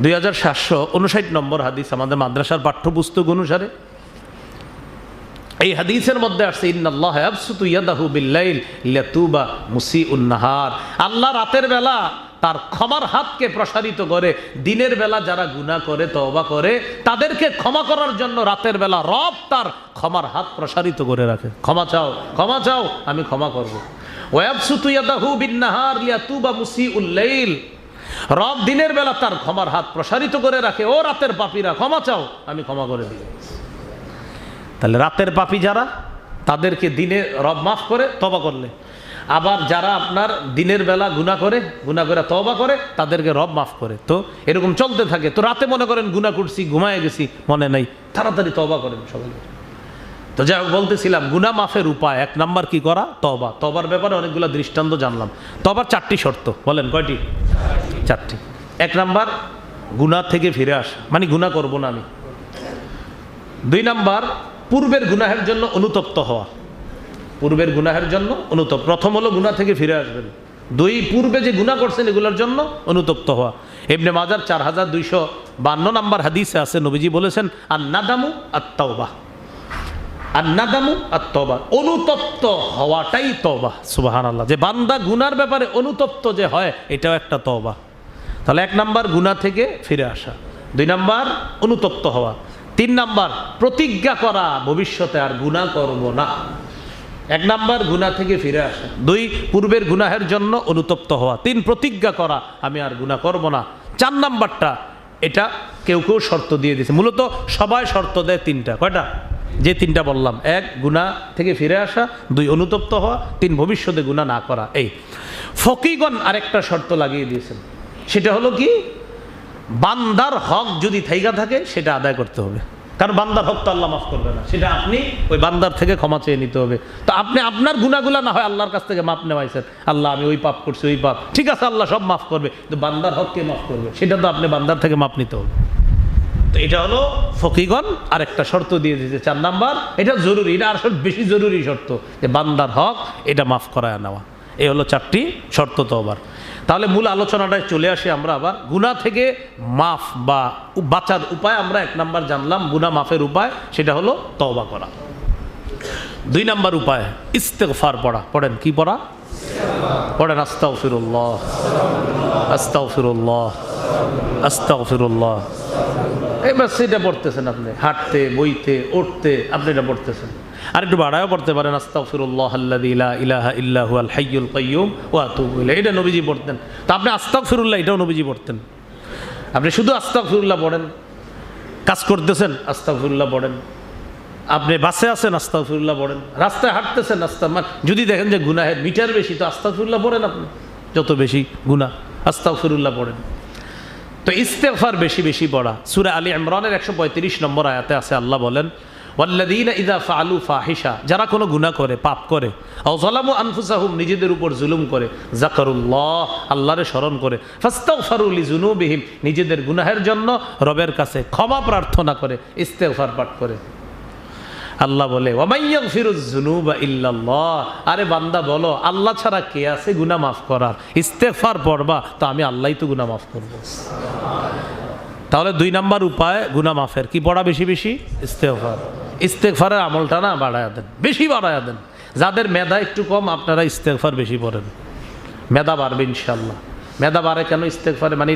2759 নম্বর হাদিস, আমাদের মাদ্রাসার পাঠ্যপুস্তক অনুসারে। এই হাদিসের মধ্যে আসছে, ইন্নাল্লাহা ইয়াবসুতু ইয়াদাহু বিল্লাইল লিয়াতুবা মুসিউন নাহার। আল্লাহ রাতের বেলা তার ক্ষমার হাতকে প্রসারিত করে, দিনের বেলা যারা গুনাহ করে তওবা করে তাদেরকে ক্ষমা করার জন্য রাতের বেলা রব তার ক্ষমার হাত প্রসারিত করে রাখে। ক্ষমা চাও, ক্ষমা চাও, আমি ক্ষমা করব। ওয়া ইয়াবসুতু ইয়াদাহু বিন নাহার লিয়াতুবা মুসিউল লাইল। রব দিনের বেলা তার ক্ষমার হাত প্রসারিত করে রাখে, ও রাতের পাপীরা ক্ষমা চাও, আমি ক্ষমা করে দিই। তাহলে রাতের পাপী যারা, তাদেরকে দিনে রব মাফ করে তওবা করলে, আবার যারা আপনার দিনের বেলা গুনাহ করে তওবা করে তাদেরকে রব মাফ করে। তো এরকম চলতে থাকে। তো রাতে মনে করেন গুনাহ করছি, ঘুমায় গেছি, মনে নাই, তাড়াতাড়ি তওবা করেন সকালে। তো যাই হোক, বলতেছিলাম গুনাহ মাফের উপায় 1 নাম্বার কি করা? তওবা। তওবার ব্যাপারে অনেকগুলো দৃষ্টান্ত জানলাম। তওবার 4টি শর্ত। বলেন কয়টি? 4টি। 1 নাম্বার গুনাহ থেকে ফিরে আসা, মানে গুনাহ করব না আমি। 2 নাম্বার পূর্বের গুনাহের জন্য অনুতপ্ত হওয়া, পূর্বের গুনাহের জন্য অনুতপ্ত। প্রথম হলো গুনাহ থেকে ফিরে আসবেন। 2, পূর্বে যে গুনাহ করছেন এগুলোর জন্য অনুতপ্ত হওয়া। ইবনে মাজার 4252 নাম্বার হাদিসে আছে, নবীজি বলেছেন আন-নাদামু আত-তাওবা, আন-নাদামু আত-তাওবা, অনুতপ্ত হওয়াটাই তওবা। সুবহানাল্লাহ। যে বান্দা গুনার ব্যাপারে অনুতপ্ত যে হয়, এটাও একটা তওবা। তাহলে 1 নাম্বার গুনাহ থেকে ফিরে আসা, 2 নাম্বার অনুতপ্ত হওয়া, 3 নাম্বার প্রতিজ্ঞা করা ভবিষ্যতে আর গুনাহ করব না। 1 নাম্বার গুনাহ থেকে ফিরে আসা, 2 পূর্বের গুনাহের জন্য অনুতপ্ত হওয়া, 3 প্রতিজ্ঞা করা আমি আর গুনাহ করব না। 4 নাম্বারটা এটা কেউ কেউ শর্ত দিয়ে দিয়েছে, মূলত সবাই শর্ত দেয় 3টা। কয়টা? যে 3টা বললাম। 1 গুনাহ থেকে ফিরে আসা, 2 অনুতপ্ত হওয়া, 3 ভবিষ্যতে গুনাহ না করা। এই ফকিগণ আরেকটা শর্ত লাগিয়ে দিয়েছেন, সেটা হলো কি, বান্দার হক যদি থাইকা থাকে সেটা আদায় করতে হবে। কারণ বান্দার হক তো আল্লাহ মাফ করবে না, সেটা আপনি ওই বান্দার থেকে ক্ষমা চেয়ে নিতে হবে। তো আপনি আপনার গুনাহগুলো না হয় আল্লাহর কাছ থেকে মাপ নেওয়াইছেন, আল্লাহ আমি ওই পাপ করছি, ওই পাপ, ঠিক আছে আল্লাহ সব মাফ করবে, কিন্তু বান্দার হক কে মাফ করবে? সেটা তো আপনি বান্দার থেকে মাপ নিতে হবে। তো এটা হলো ফকিগণ আরেকটা শর্ত দিয়ে দিয়েছে, 4 নাম্বার। এটা জরুরি, এটা আর বেশি জরুরি শর্ত, যে বান্দার হক এটা মাফ করায় নেওয়া। এই হলো 4টি শর্ত তওবার। তাহলে মূল আলোচনাটায় চলে আসি আমরা আবার। গুনাহ থেকে মাফ বা বাঁচার উপায় আমরা 1 নাম্বার জানলাম, গুনাহ মাফের উপায় সেটা হলো তওবা করা। 2 নাম্বার উপায় ইস্তেগফার পড়া। পড়েন, কি পড়া? পড়েন আস্তাগফিরুল্লাহ, আস্তাগফিরুল্লাহ, আস্তাগফিরুল্লাহ। এবার সেটা পড়তেছেন আপনি, হাঁটতে, বইতে, উঠতে আপনি এটা পড়তেছেন। আর একটু বাড়ায়ও পড়তে পারেন, আস্তাগফিরুল্লাহ আল্লাযী লা ইলাহা ইল্লা হুয়াল হাইয়ুল কাইয়্যুম ওয়া আতুবু ইলাইহি। এটা নবীজি পড়তেন। তো আপনি আস্তাগফিরুল্লাহ এটাও নবীজি পড়তেন। আপনি শুধু আস্তাগফিরুল্লাহ পড়েন, কাজ করতেছেন আস্তাগফিরুল্লাহ পড়েন, আপনি বাসে আছেন আস্তাগফিরুল্লাহ পড়েন, রাস্তায় হাঁটতেছেন যদি দেখেন যে গুনাহের মিটার বেশি, তো আস্তাগফিরুল্লাহ পড়েন। আপনি যত বেশি গুনাহ আস্তাগফিরুল্লাহ পড়েন। তো ইস্তেগফার বেশি বেশি পড়া। সূরা আলী ইমরানের 135 নম্বর আয়াতে আছে, আল্লাহ বলেন ওয়াল্লাযীনা ইযা ফাআলু ফাহিশা, যারা কোনো গুনাহ করে, পাপ করে, আও যালামু আনফুসাহুম, নিজেদের উপর জুলুম করে, যাকারুল্লাহ, আল্লাহরে স্মরণ করে, ফাস্তাগফারু লিযুনুবিহিম, নিজেদের গুনাহের জন্য রবের কাছে ক্ষমা প্রার্থনা করে, ইস্তেগফার পাঠ করে। আল্লাহ বলে ওয়ামাইয়াগফিরুয যুনুবা ইল্লাল্লাহ, আরে বান্দা বলো আল্লাহ ছাড়া কে আছে গুনাহ মাফ করার? ইস্তেগফার পড়বা তো আমি আল্লাহই তো গুনাহ মাফ করব। তাহলে 2 নাম্বার উপায় গুনাহ মাফের কি পড়া? বেশি বেশি ইস্তেগফার। ইস্তেগফারের আমলটা না বাড়ায়া দেন, বেশি বাড়ায়া দেন। যাদের মেধা একটু কম আপনারা ইস্তেগফার বেশি পড়েন, মেধা বাড়বে ইনশাআল্লাহ। মেধা বাড়ে কেন? ইস্তেগফারে, মানে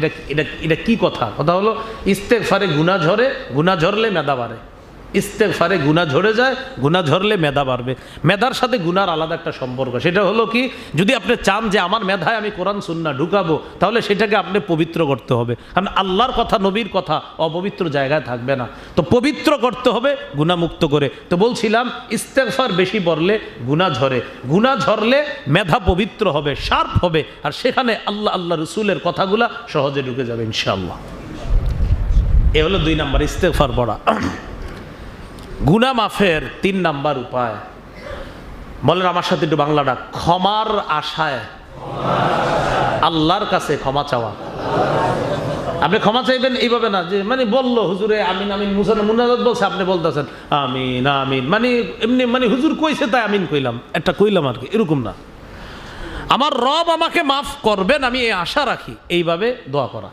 এটা কি কথা? কথা হলো ইস্তেগফারে গুনাহ ঝরে, গুনাহ ঝরলে মেধা বাড়ে। ইস্তেগফারে গুনাহ ঝরে যায়, গুনাহ ঝরলে মেধা বাড়বে। মেধার সাথে গুনার আলাদা একটা সম্পর্ক। সেটা হলো কি, যদি আপনি চান যে আমার মেধায় আমি কোরআন সুন্নাহ ঢুকাবো, তাহলে সেটাকে আপনি পবিত্র করতে হবে। কারণ আল্লাহর কথা, নবীর কথা অপবিত্র জায়গায় থাকবে না। তো পবিত্র করতে হবে গুনাহমুক্ত করে। তো বলছিলাম ইস্তেগফার বেশি পড়লে গুনাহ ঝরে, গুনাহ ঝরলে মেধা পবিত্র হবে, শার্প হবে, আর সেখানে আল্লাহ রসুলের কথাগুলা সহজে ঢুকে যাবে ইনশাআল্লাহ। এ হলো 2 নাম্বার ইস্তেগফার পড়া। গুনাহ মাফের 3 নাম্বার উপায়, বলেন আমার সাথে একটু বাংলাটা, ক্ষমার আশায় আল্লাহর কাছে ক্ষমা চাওয়া। আপনি ক্ষমা চাইবেন এইভাবে না যে মানে বললো হুজুরে আমিন আমিন, মুনাজাত বলছে আপনি বলতেছেন আমিন আমিন, মানে এমনি মানে হুজুর কইছে তাই আমিন কইলাম, একটা কইলাম আর কি, এরকম না। আমার রব আমাকে মাফ করবেন আমি এই আশা রাখি, এইভাবে দোয়া করা।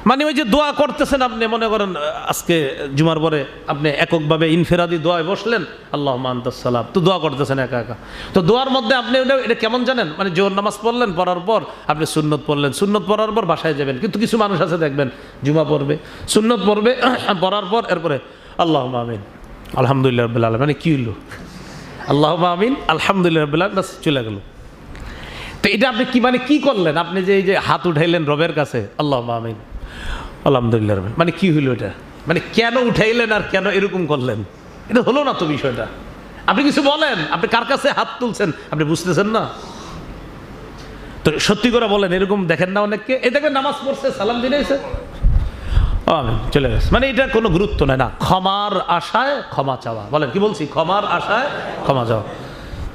মানে ওই যে দোয়া করতেছেন আপনি, মনে করেন আজকে জুমার পরে আপনি এককভাবে ইনফেরাদি দোয়ায় বসলেন, আল্লাহুম্মা আনতাস সালাম, তো দোয়া করতেছেন একা একা। তো দোয়ার মধ্যে আপনি এটা কেমন জানেন, মানে জোহর নামাজ পড়লেন, পড়ার পর আপনি সুন্নত পড়লেন, সুন্নত পড়ার পর বাসায় যাবেন। কিন্তু কিছু মানুষ আছে দেখবেন জুমা পড়বে, সুন্নত পড়বে, পড়ার পর এরপরে আল্লাহুম্মা আমিন আলহামদুলিল্লাহ রাব্বিল আলামিন, মানে কি হলো আল্লাহুম্মা আমিন আলহামদুলিল্লাহ রাব্বিল আলামিন, বাস চলে গেল। তো এটা আপনি কি মানে কি করলেন? আপনি যে এই যে হাত উঠাইলেন রবের কাছে আল্লাহুম্মা আমিন আলহামদুলিল্লাহ, মানে কি হইল এটা? মানে কেন উঠাইলেন আর কেন এরকম করলেন? এটা হলো না তো বিষয়টা। আপনি কিছু বলেন, আপনি কার কাছে হাত তুলছেন আপনি বুঝতেছেন না। তো সত্যি করে বলেন, এরকম দেখেন না অনেককে, এই দেখবেন নামাজ পড়ছে সালাম দিয়েছে চলে গেছে, মানে এটা কোনো গুরুত্ব নেই না। ক্ষমার আশায় ক্ষমা চাওয়া, বলেন কি বলছি, ক্ষমার আশায় ক্ষমা চাওয়া।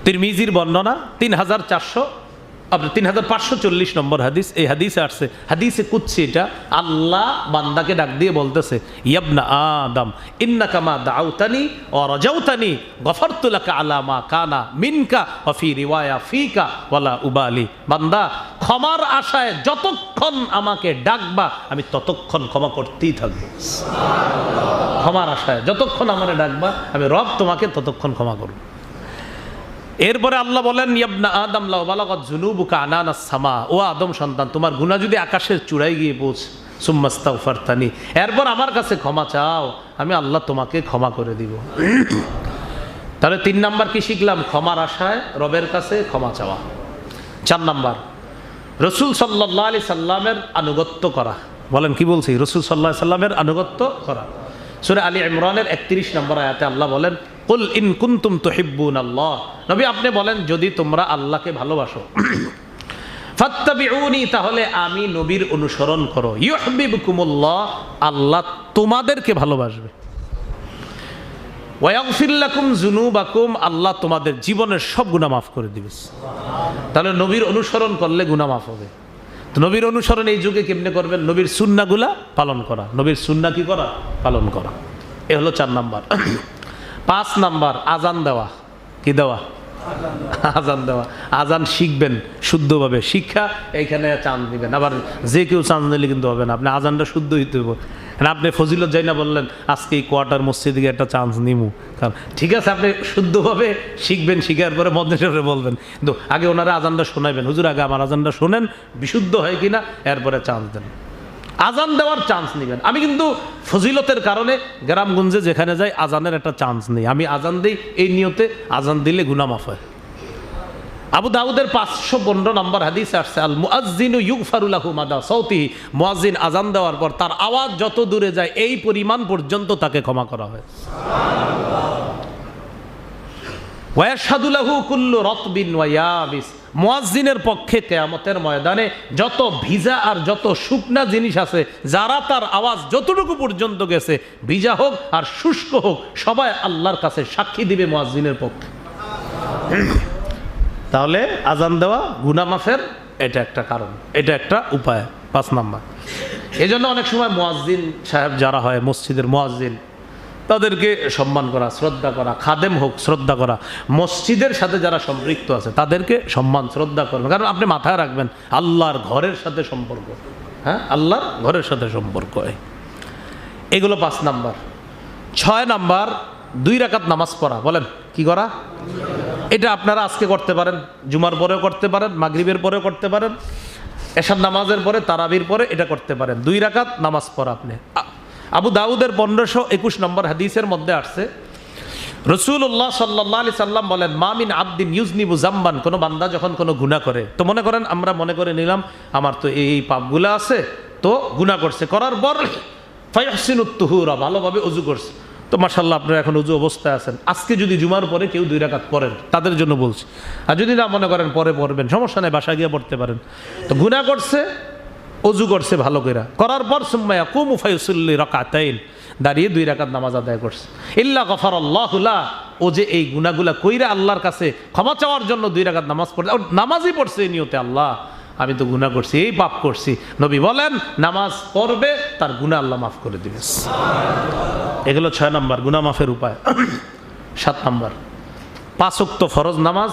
তিরমিজির বর্ণনা 3540 নম্বর হাদিস, এই হাদিসে আসছে, হাদিসে কুদসি এটা, আল্লাহ বান্দাকে ডাক দিয়ে বলতেছে, ইয়াবনা আদম ইন্নাকা মা দাউতানি ওয়া রাজাউতানি গফারতু লাকা আলা মা কানা মিনকা ওয়া ফি রিওয়ায়া ফিকা ওয়ালা উবালি। বান্দা, ক্ষমার আশায় যতক্ষণ আমাকে ডাকবা আমি ততক্ষণ ক্ষমা করতেই থাকবো। ক্ষমার আশায় যতক্ষণ আমারে ডাকবা আমি রব তোমাকে ততক্ষণ ক্ষমা করব। এরপরে আল্লাহ বলেন, ইয়াবনা আদম লাউ বালাগাত যুনুবুকা আনানাস সামা, ও আদম সন্তান, তোমার গুনাহ যদি আকাশের চূড়ায় গিয়ে পৌঁছে, সুম্মাস্তাগফারতানি, এরপর আমার কাছে ক্ষমা চাও, আমি আল্লাহ তোমাকে ক্ষমা করে দিব। তাহলে 3 নাম্বার কি শিখলাম? ক্ষমার আশায় রবের কাছে ক্ষমা চাওয়া। 4 নাম্বার, রসুল সাল্লাল্লাহু আলাইহি সাল্লামের আনুগত্য করা। বলেন কি বলছি, রসুল সাল্লাল্লাহু আলাইহি সাল্লামের আনুগত্য করা। সূরা আলী ইমরানের 31 নম্বর আয়াতে আল্লাহ বলেন, কুল ইন কুনতুম তুহিব্বুনাল্লাহ, নবী আপনি বলেন যদি তোমরা আল্লাহকে ভালোবাসো, ফাত্তাবিউনি, তাহলে আমি নবীর অনুসরণ করো, ইউহিব্বুকুমুল্লাহ, আল্লাহ তোমাদেরকে ভালোবাসবে, ওয়া ইয়াগফির লাকুম যুনুবাকুম, আল্লাহ তোমাদের জীবনের সব গুনাহ মাফ করে দিবে। তাহলে নবীর অনুসরণ করলে গুনাহ মাফ হবে। তো নবীর অনুসরণ এই যুগে কেমনে করবেন? নবীর সুন্নাহগুলা পালন করা, নবীর সুন্নাহ কি করা? পালন করা। এ হলো 4 নাম্বার। 5 নাম্বার, আজান দেওয়া। কি দেওয়া? আজান দেওয়া। আজান শিখবেন শুদ্ধভাবে, শিক্ষা এইখানে চান্স দিবেন। আবার যে কেউ চান্স নিলে কিন্তু হবে না, আপনি আজানটা শুদ্ধ হইতে হবে। আপনি ফজিলত যাই না বললেন আজকে এই কোয়ার্টার মসজিদে একটা চান্স নিমু, কারণ ঠিক আছে আপনি শুদ্ধভাবে শিখবেন, শিখার পরে মধ্যে বলবেন, কিন্তু আগে ওনারা আজানটা শোনাইবেন, হুজুর আগে আমার আজানটা শোনেন বিশুদ্ধ হয় কিনা, এরপরে চান্স দেন। আজান দেওয়ার চান্স নেবেন। আমি কিন্তু ফজিলতের কারণে গ্রামগঞ্জে যেখানে যাই আজানের একটা চান্স নেই, আমি আজান দিই এই নিয়তে, আজান দিলে গুনাহ মাফ হয়। আবু দাউদের 515 নম্বর হাদিসে আসছে, আল মুআজ্জিনু ইউগফারু লাহু মাদা সাউতিহি, মুয়াজ্জিন আজান দেওয়ার পর তার আওয়াজ যত দূরে যায় এই পরিমাণ পর্যন্ত তাকে ক্ষমা করা হয়। ওয়া ইয়াশহাদু লাহু কুল্লু রাতবিন ওয়া ইয়াবিস, মুয়াজ্জিনের পক্ষে কিয়ামতের ময়দানে যত ভিজা আর যত শুকনা জিনিস আছে, যারা তার আওয়াজ যতটুকু পর্যন্ত গেছে, ভিজা হোক আর শুষ্ক হোক, সবাই আল্লাহর কাছে সাক্ষী দিবে মুয়াজ্জিনের পক্ষে। তাহলে আজান দেওয়া গুনাহ মাফের এটা একটা কারণ, এটা একটা উপায়। 5 নাম্বার, এই জন্য অনেক সময় মুয়াজ্জিন সাহেব যারা হয়, মসজিদের মুয়াজ্জিন, তাদেরকে সম্মান করা, শ্রদ্ধা করা, খাদেম হোক শ্রদ্ধা করা, মসজিদের সাথে যারা সম্পৃক্ত আছে তাদেরকে সম্মান শ্রদ্ধা করবেন, কারণ আপনি মাথায় রাখবেন আল্লাহর ঘরের সাথে সম্পর্ক, হ্যাঁ, আল্লাহর ঘরের সাথে সম্পর্ক। এগুলো 5 নাম্বার। 6 নাম্বার, 2 রাকাত নামাজ পড়া। বলেন কি করা? এটা আপনারা আজকে করতে পারেন, জুমার পরেও করতে পারেন, মাগরিবের পরেও করতে পারেন, এশার নামাজের পরে, তারাবির পরে এটা করতে পারেন। 2 রাকাত নামাজ পড়া আপনি। আবু দাউদের 1521 নম্বর হাদিসের মধ্যে আসছে, রাসূলুল্লাহ সাল্লাল্লাহু আলাইহি সাল্লাম বলেন, মা মিন আবদিন ইউজনিবু যামবান, কোনো বান্দা যখন কোনো গুনাহ করে, তো মনে করেন আমরা মনে করে নিলাম আমার তো এই পাপগুলো আছে, তো গুনাহ করছে, করার পর ফায়হসিনুত তুহুরা, ভালোভাবে ওযু করছে, তো মাশাআল্লাহ আপনারা এখন ওযু অবস্থায় আছেন। আজকে যদি জুমার পরে কেউ 2 রাকাত পড়েন, তাদের জন্য বলছি, আর যদি না মনে করেন পরে পড়বেন, সমস্যা নেই, বাসায় গিয়ে পড়তে পারেন। তো গুনাহ করছে, ওযু করছে ভালো করে, করার পর সুম্মা ইয়াকুমু ফায়ুসাল্লি রাকাতাইন, দাঁড়িয়ে 2 রাকাত নামাজ আদায় করছে, ইল্লা গফারাল্লাহু লা, ও যে এই গুনাহগুলা কইরা আল্লাহর কাছে ক্ষমা চাওয়ার জন্য 2 রাকাত নামাজ পড়ছে, নামাজই পড়ছে এই নিয়তে, আল্লাহ আমি তো গুনাহ করছি, এই পাপ করছি, নবী বলেন নামাজ পড়বে, তার গুনাহ আল্লাহ মাফ করে দিবে। এগুলো 6 নাম্বার গুনাহ মাফের উপায়। 7 নাম্বার, 5 ওয়াক্ত ফরজ নামাজ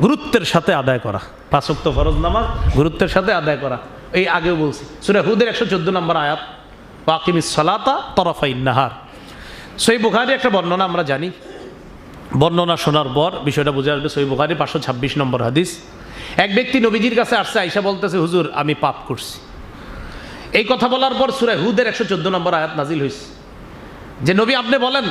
গুরুত্বের সাথে আদায় করা। 5 ওয়াক্ত ফরজ নামাজ গুরুত্বের সাথে আদায় করা। এই আগেও বলছি, সূরা হুদের 114 নম্বর আয়াত, ওয়াকিমিস সালাতা তরফাইন নাহার। সহিহ বুখারী একটা বর্ণনা আমরা জানি, বর্ণনা শোনার পর বিষয়টা বুঝে আসবে। সহিহ বুখারী 526 নম্বর হাদিস, এক ব্যক্তি নবীজির কাছে আসছে, আয়েশা বলতেছে, হুজুর আমি পাপ করছি। এই কথা বলার পর সূরা হুদের 114 নম্বর আয়াত নাজিল হয়েছে যে নবী আপনি বলেন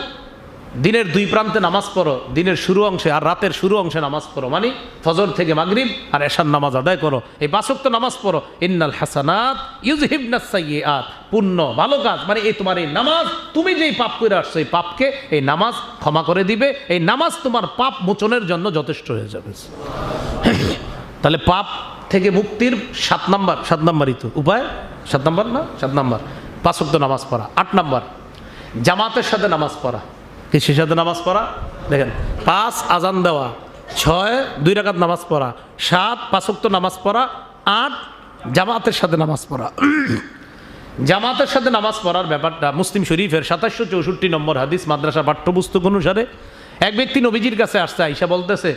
দিনের দুই প্রান্তে নামাজ পড়ো, দিনের শুরু অংশে আর রাতের শুরু অংশে নামাজ পড়ো, মানে ফজর থেকে মাগরিব আর এশার নামাজ আদায় করো, এই 5 ওয়াক্ত নামাজ পড়ো। ইন্নাল হাসানাত ইউযহিবনাস সাইয়্যাত, পুণ্য ভালো কাজ, মানে এই তোমার এই নামাজ, তুমি যেই পাপ করে আসছো এই পাপকে এই নামাজ ক্ষমা করে দিবে। এই নামাজ তোমার পাপ মোচনের জন্য যথেষ্ট হয়ে যাবে। তাহলে পাপ থেকে মুক্তির 7 নাম্বারই তো উপায়, 7 নাম্বার না, 7 নাম্বার 5 ওয়াক্ত নামাজ পড়া। 8 নাম্বার জামাতের সাথে নামাজ পড়া। কিসের সাথে নামাজ পড়া? দেখেন, 5 আজান দেওয়া, 6 2 রাকাত নামাজ পড়া, 7 5 ওয়াক্ত নামাজ পড়া, 8 জামাতের সাথে নামাজ পড়া। জামাতের সাথে নামাজ পড়ার ব্যাপারটা মুসলিম শরীফের 2764 নম্বর হাদিস, মাদ্রাসা পাঠ্যপুস্তক অনুসারে এক ব্যক্তি নবীজির কাছে আসছে, আইসা বলতেছে,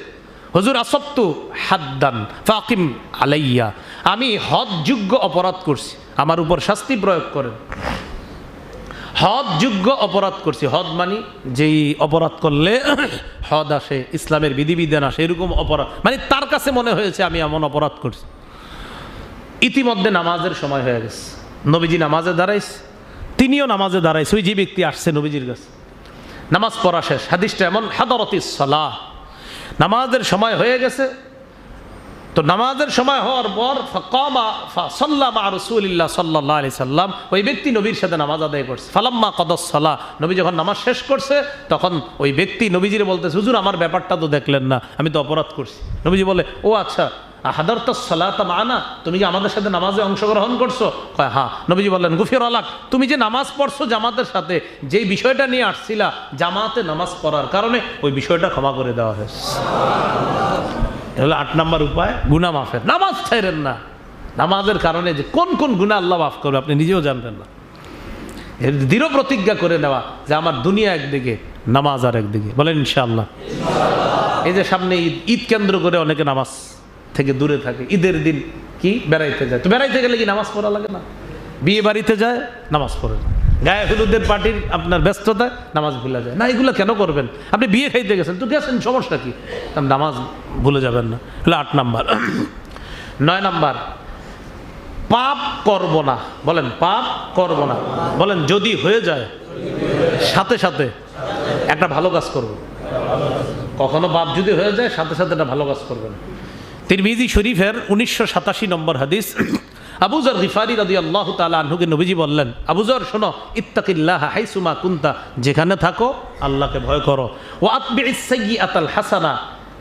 হুজুর আসবতু হাদ্দান ফাকিম আলাইয়া, আমি হদযোগ্য অপরাধ করছি, আমার উপর শাস্তি প্রয়োগ করেন। হদযোগ্য অপরাধ করছি, হদ মানে যেই অপরাধ করলে হদ আসে, ইসলামের বিধিবিধান আসে, এরকম অপরাধ, মানে তার কাছে মনে হয়েছে আমি এমন অপরাধ করছি। ইতিমধ্যে নামাজের সময় হয়ে গেছে, নবীজি নামাজে দাঁড়াইছে, তিনিও নামাজে দাঁড়াইছে, ওই যে ব্যক্তি আসছে নবীজির কাছে, নামাজ পড়া শেষ। হাদিসটা এমন, হাদারাতিস সালাহ, নামাজের সময় হয়ে গেছে। তো নামাজের সময় হওয়ার পর ফাকামা ফাসাল্লা মা রাসূলিল্লাহ সাল্লাল্লাহু আলাইহি সাল্লাম, ওই ব্যক্তি নবীর সাথে নামাজ আদায় করছে। ফালাম্মা কাদাস সালাহ, নবী যখন নামাজ শেষ করছে তখন ওই ব্যক্তি নবীজিরে বলতেছে, হুজুর আমার ব্যাপারটা তো দেখলেন না, আমি তো অপরাধ করছি। নবীজি বলে, ও আচ্ছা, হাদারতাস সালাতা মানা, তুমি কি আমাদের সাথে নামাজে অংশগ্রহণ করছো? কয় হ্যাঁ। নবীজি বললেন, গুফির আলাক, তুমি যে নামাজ পড়ছো জামাতের সাথে, যেই বিষয়টা নিয়ে আসছিলা জামাতে নামাজ পড়ার কারণে, ওই বিষয়টা ক্ষমা করে দেওয়া হয়েছে। হলো 8 নাম্বার উপায় গুনাহ মাফের। নামাজ ছাইরেন না, নামাজের কারণে যে কোন কোন গুনাহ আল্লাহ মাফ করবে আপনি নিজেও জানবেন না। এর দৃঢ় প্রতিজ্ঞা করে নেওয়া যে আমার দুনিয়া একদিকে, নামাজ আর একদিকে। বলেন ইনশাআল্লাহ। এই যে সামনে ঈদ কেন্দ্র করে অনেকে নামাজ থেকে দূরে থাকে, ঈদের দিন কি বেড়াইতে যায়, তো বেড়াইতে গেলে কি নামাজ পড়া লাগে না? বিয়ে বাড়িতে যায় নামাজ পড়ে না, গায়ে হলুদের পার্টির আপনার ব্যস্ততায় নামাজ ভুলে যায় না। এগুলো কেন করবেন? আপনি বিয়ে খাইতে গেছেন তো গেছেন, সমস্যা কি? নামাজ ভুলে যাবেন না। হলো 8 নাম্বার। 9 নাম্বার, পাপ করব না। বলেন পাপ করব না। বলেন যদি হয়ে যায় সাথে সাথে একটা ভালো কাজ করব। কখনো পাপ যদি হয়ে যায় সাথে সাথে একটা ভালো কাজ করবেন। তিরমিজি শরীফের 1987 নম্বর হাদিস, আবু যর গিফারি রাদিয়াল্লাহু তাআলা আনহুকে নবীজি বললেন, আবু যর শোনো, ইত্তাকিল্লাহ হাইসুমা কুনতা, যেখানে থাকো আল্লাহকে ভয় করো। ওয়া আতবিইস সাইয়্যাতাল হাসানা,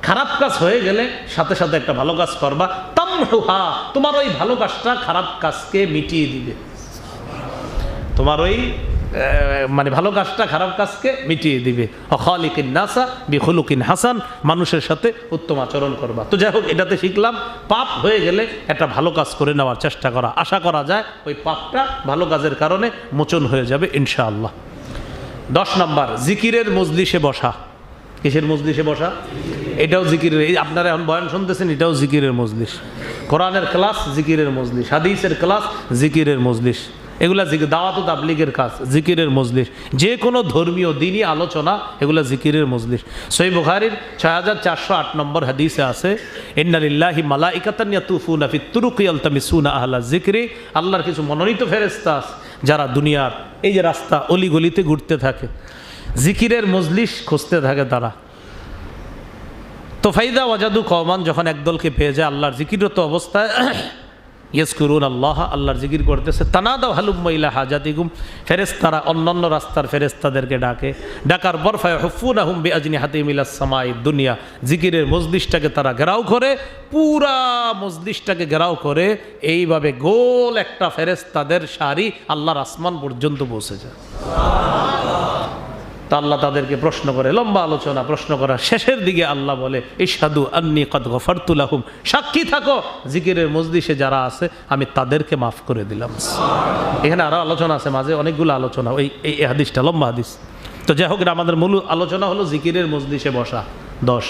খারাপ কাজ হয়ে গেলে সাথে সাথে একটা ভালো কাজ করবা। তামহুহা, তোমার ওই ভালো কাজটা খারাপ কাজকে মিটিয়ে দিবে। তোমার ওই মানে ভালো কাজটা খারাপ কাজকে মিটিয়ে দিবে। অখালিকিন নাসা বিখুলুকিন হাসান, মানুষের সাথে উত্তম আচরণ করবা। তো যাই হোক, এটাতে শিখলাম পাপ হয়ে গেলে একটা ভালো কাজ করে নেওয়ার চেষ্টা করা, আশা করা যায় ওই পাপটা ভালো কাজের কারণে মোচন হয়ে যাবে ইনশাআল্লাহ। 10 নাম্বার, জিকিরের মজলিসে বসা। কিসের মজলিসে বসা? এটাও জিকিরের, এই আপনারা এখন বয়ান শুনতেছেন, এটাও জিকিরের মজলিস। কোরআনের ক্লাস জিকিরের মজলিস, হাদিসের ক্লাস জিকিরের মজলিস, এগুলা জিকির, দাওয়াত ও তাবলীগের কাজ জিকিরের মজলিস, যে কোনো ধর্মীয় দিনই আলোচনা এগুলা জিকিরের মজলিস। সহিহ বুখারীর 6408 নম্বর হাদিসে আছে, ইন্না লিল্লাহি মালাইকাতান ইয়াতুফুনা ফিত তুরুকি ইয়ালতামিসুনা আহলা যিকরি, আল্লাহর কিছু মনোনীত ফেরেশতা আছে যারা দুনিয়ার এই যে রাস্তা অলিগলিতে ঘুরতে থাকে, জিকিরের মজলিস খুঁজতে থাকে তারা। তো ফাইদা ওয়াজাদু কওমান, যখন একদলকে পেয়ে যায় আল্লাহর জিকিররত অবস্থায়, ইয়াজকুরুন আল্লাহ, আল্লাহর জিকির করতেছে, তানাদাউ হালুম্মা ইলা হাজাতিকুম, ফেরেশতারা অন্যান্য রাস্তার ফেরেশতাদেরকে ডাকে, ডাকার পর ফায়াহুফুনাহুম বিআজনিহাতিহিম ইলাস সামাই দুনিয়া, জিকিরের মজলিসটাকে তারা ঘেরাও করে, পুরা মজলিসটাকে ঘেরাও করে, এইভাবে গোল একটা ফেরেশতাদের সারি আল্লাহর আসমান পর্যন্ত পৌঁছে যায়। তা আল্লাহ তাদেরকে প্রশ্ন করে, লম্বা আলোচনা, প্রশ্ন করার শেষের দিকে আল্লাহ বলে, ইশহাদু আন্নী কদ গফারতু লাহুম, সাক্ষী থাকো জিকিরের মজলিসে যারা আছে আমি তাদেরকে মাফ করে দিলাম। এখানে আরো আলোচনা আছে, মাঝে অনেকগুলো আলোচনা, এই হাদিসটা লম্বা হাদিস। তো যাই হোক, আমাদের মূল আলোচনা হলো জিকিরের মজলিসে বসা। 10।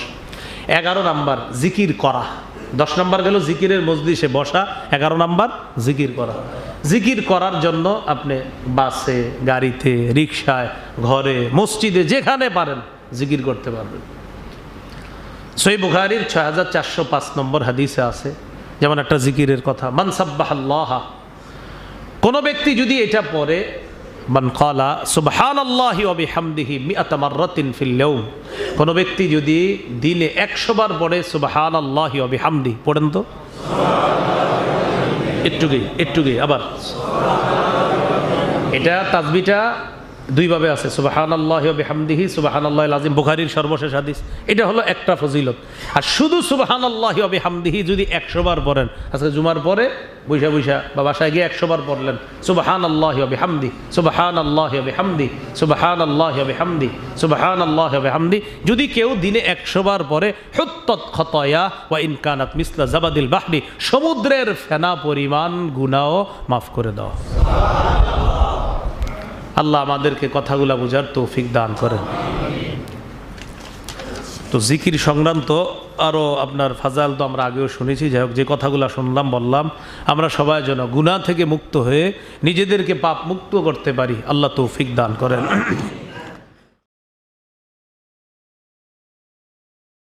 11 নাম্বার, জিকির করা। 10 নাম্বার গেল জিকিরের মজলিসে বসা, 11 নাম্বার জিকির করা। জিকির করার জন্য আপনি বাসে, গাড়িতে, রিকশায়, ঘরে, মসজিদে, যেখানে পারেন জিকির করতে পারবেন। সহিহ বুখারীর 6405 নম্বর হাদিসে আছে যেমন একটা জিকিরের কথা, মান সাব্বাহাল্লাহ, কোন ব্যক্তি যদি এটা পড়ে, মান ক্বালা সুবহানাল্লাহি ওয়া বিহামদিহি মিআতা মাররাতিন ফিল ইয়াওম, কোন ব্যক্তি যদি দিনে 100 বার পড়ে সুবহানাল্লাহি ওয়া বিহামদিহি, পড়েন তো একটুকুই আবার। এটা তাসবিহটা দুইভাবে আছে, সুবহানাল্লাহি ওয়া বিহামদিহি, সুবহানাল্লাহিল আযীম, বুখারীর সর্বশেষ হাদিস। এটা হলো একটা ফজিলত। আর শুধু সুবহানাল্লাহি ওয়া বিহামদিহি যদি 100 বার পড়েন, আজকে জুমার পরে বৈশা বা বাসায় গিয়ে 100 বার পড়লেন সুবহানাল্লাহি ওয়া বিহামদিহি, সুবহানাল্লাহি ওয়া বিহামদিহি, সুবহানাল্লাহি ওয়া বিহামদিহি, সুবহানাল্লাহি ওয়া বিহামদিহি, যদি কেউ দিনে 100 বার পড়ে হুত্তাত খতায়া ওয়া ইন কানাত মিসলা জাবাদিল বাহরি, সমুদ্রের ফেনা পরিমাণ গুনাহ মাফ করে দাও। আল্লাহ আমাদেরকে কথাগুলা বোঝার তৌফিক দান করেন। তো জিকির সংক্রান্ত আরও আপনার ফাজাল তো আমরা আগেও শুনেছি। যাই হোক, যে কথাগুলো শুনলাম বললাম, আমরা সবাই যেন গুনাহ থেকে মুক্ত হয়ে নিজেদেরকে পাপ মুক্ত করতে পারি, আল্লাহ তৌফিক দান করেন।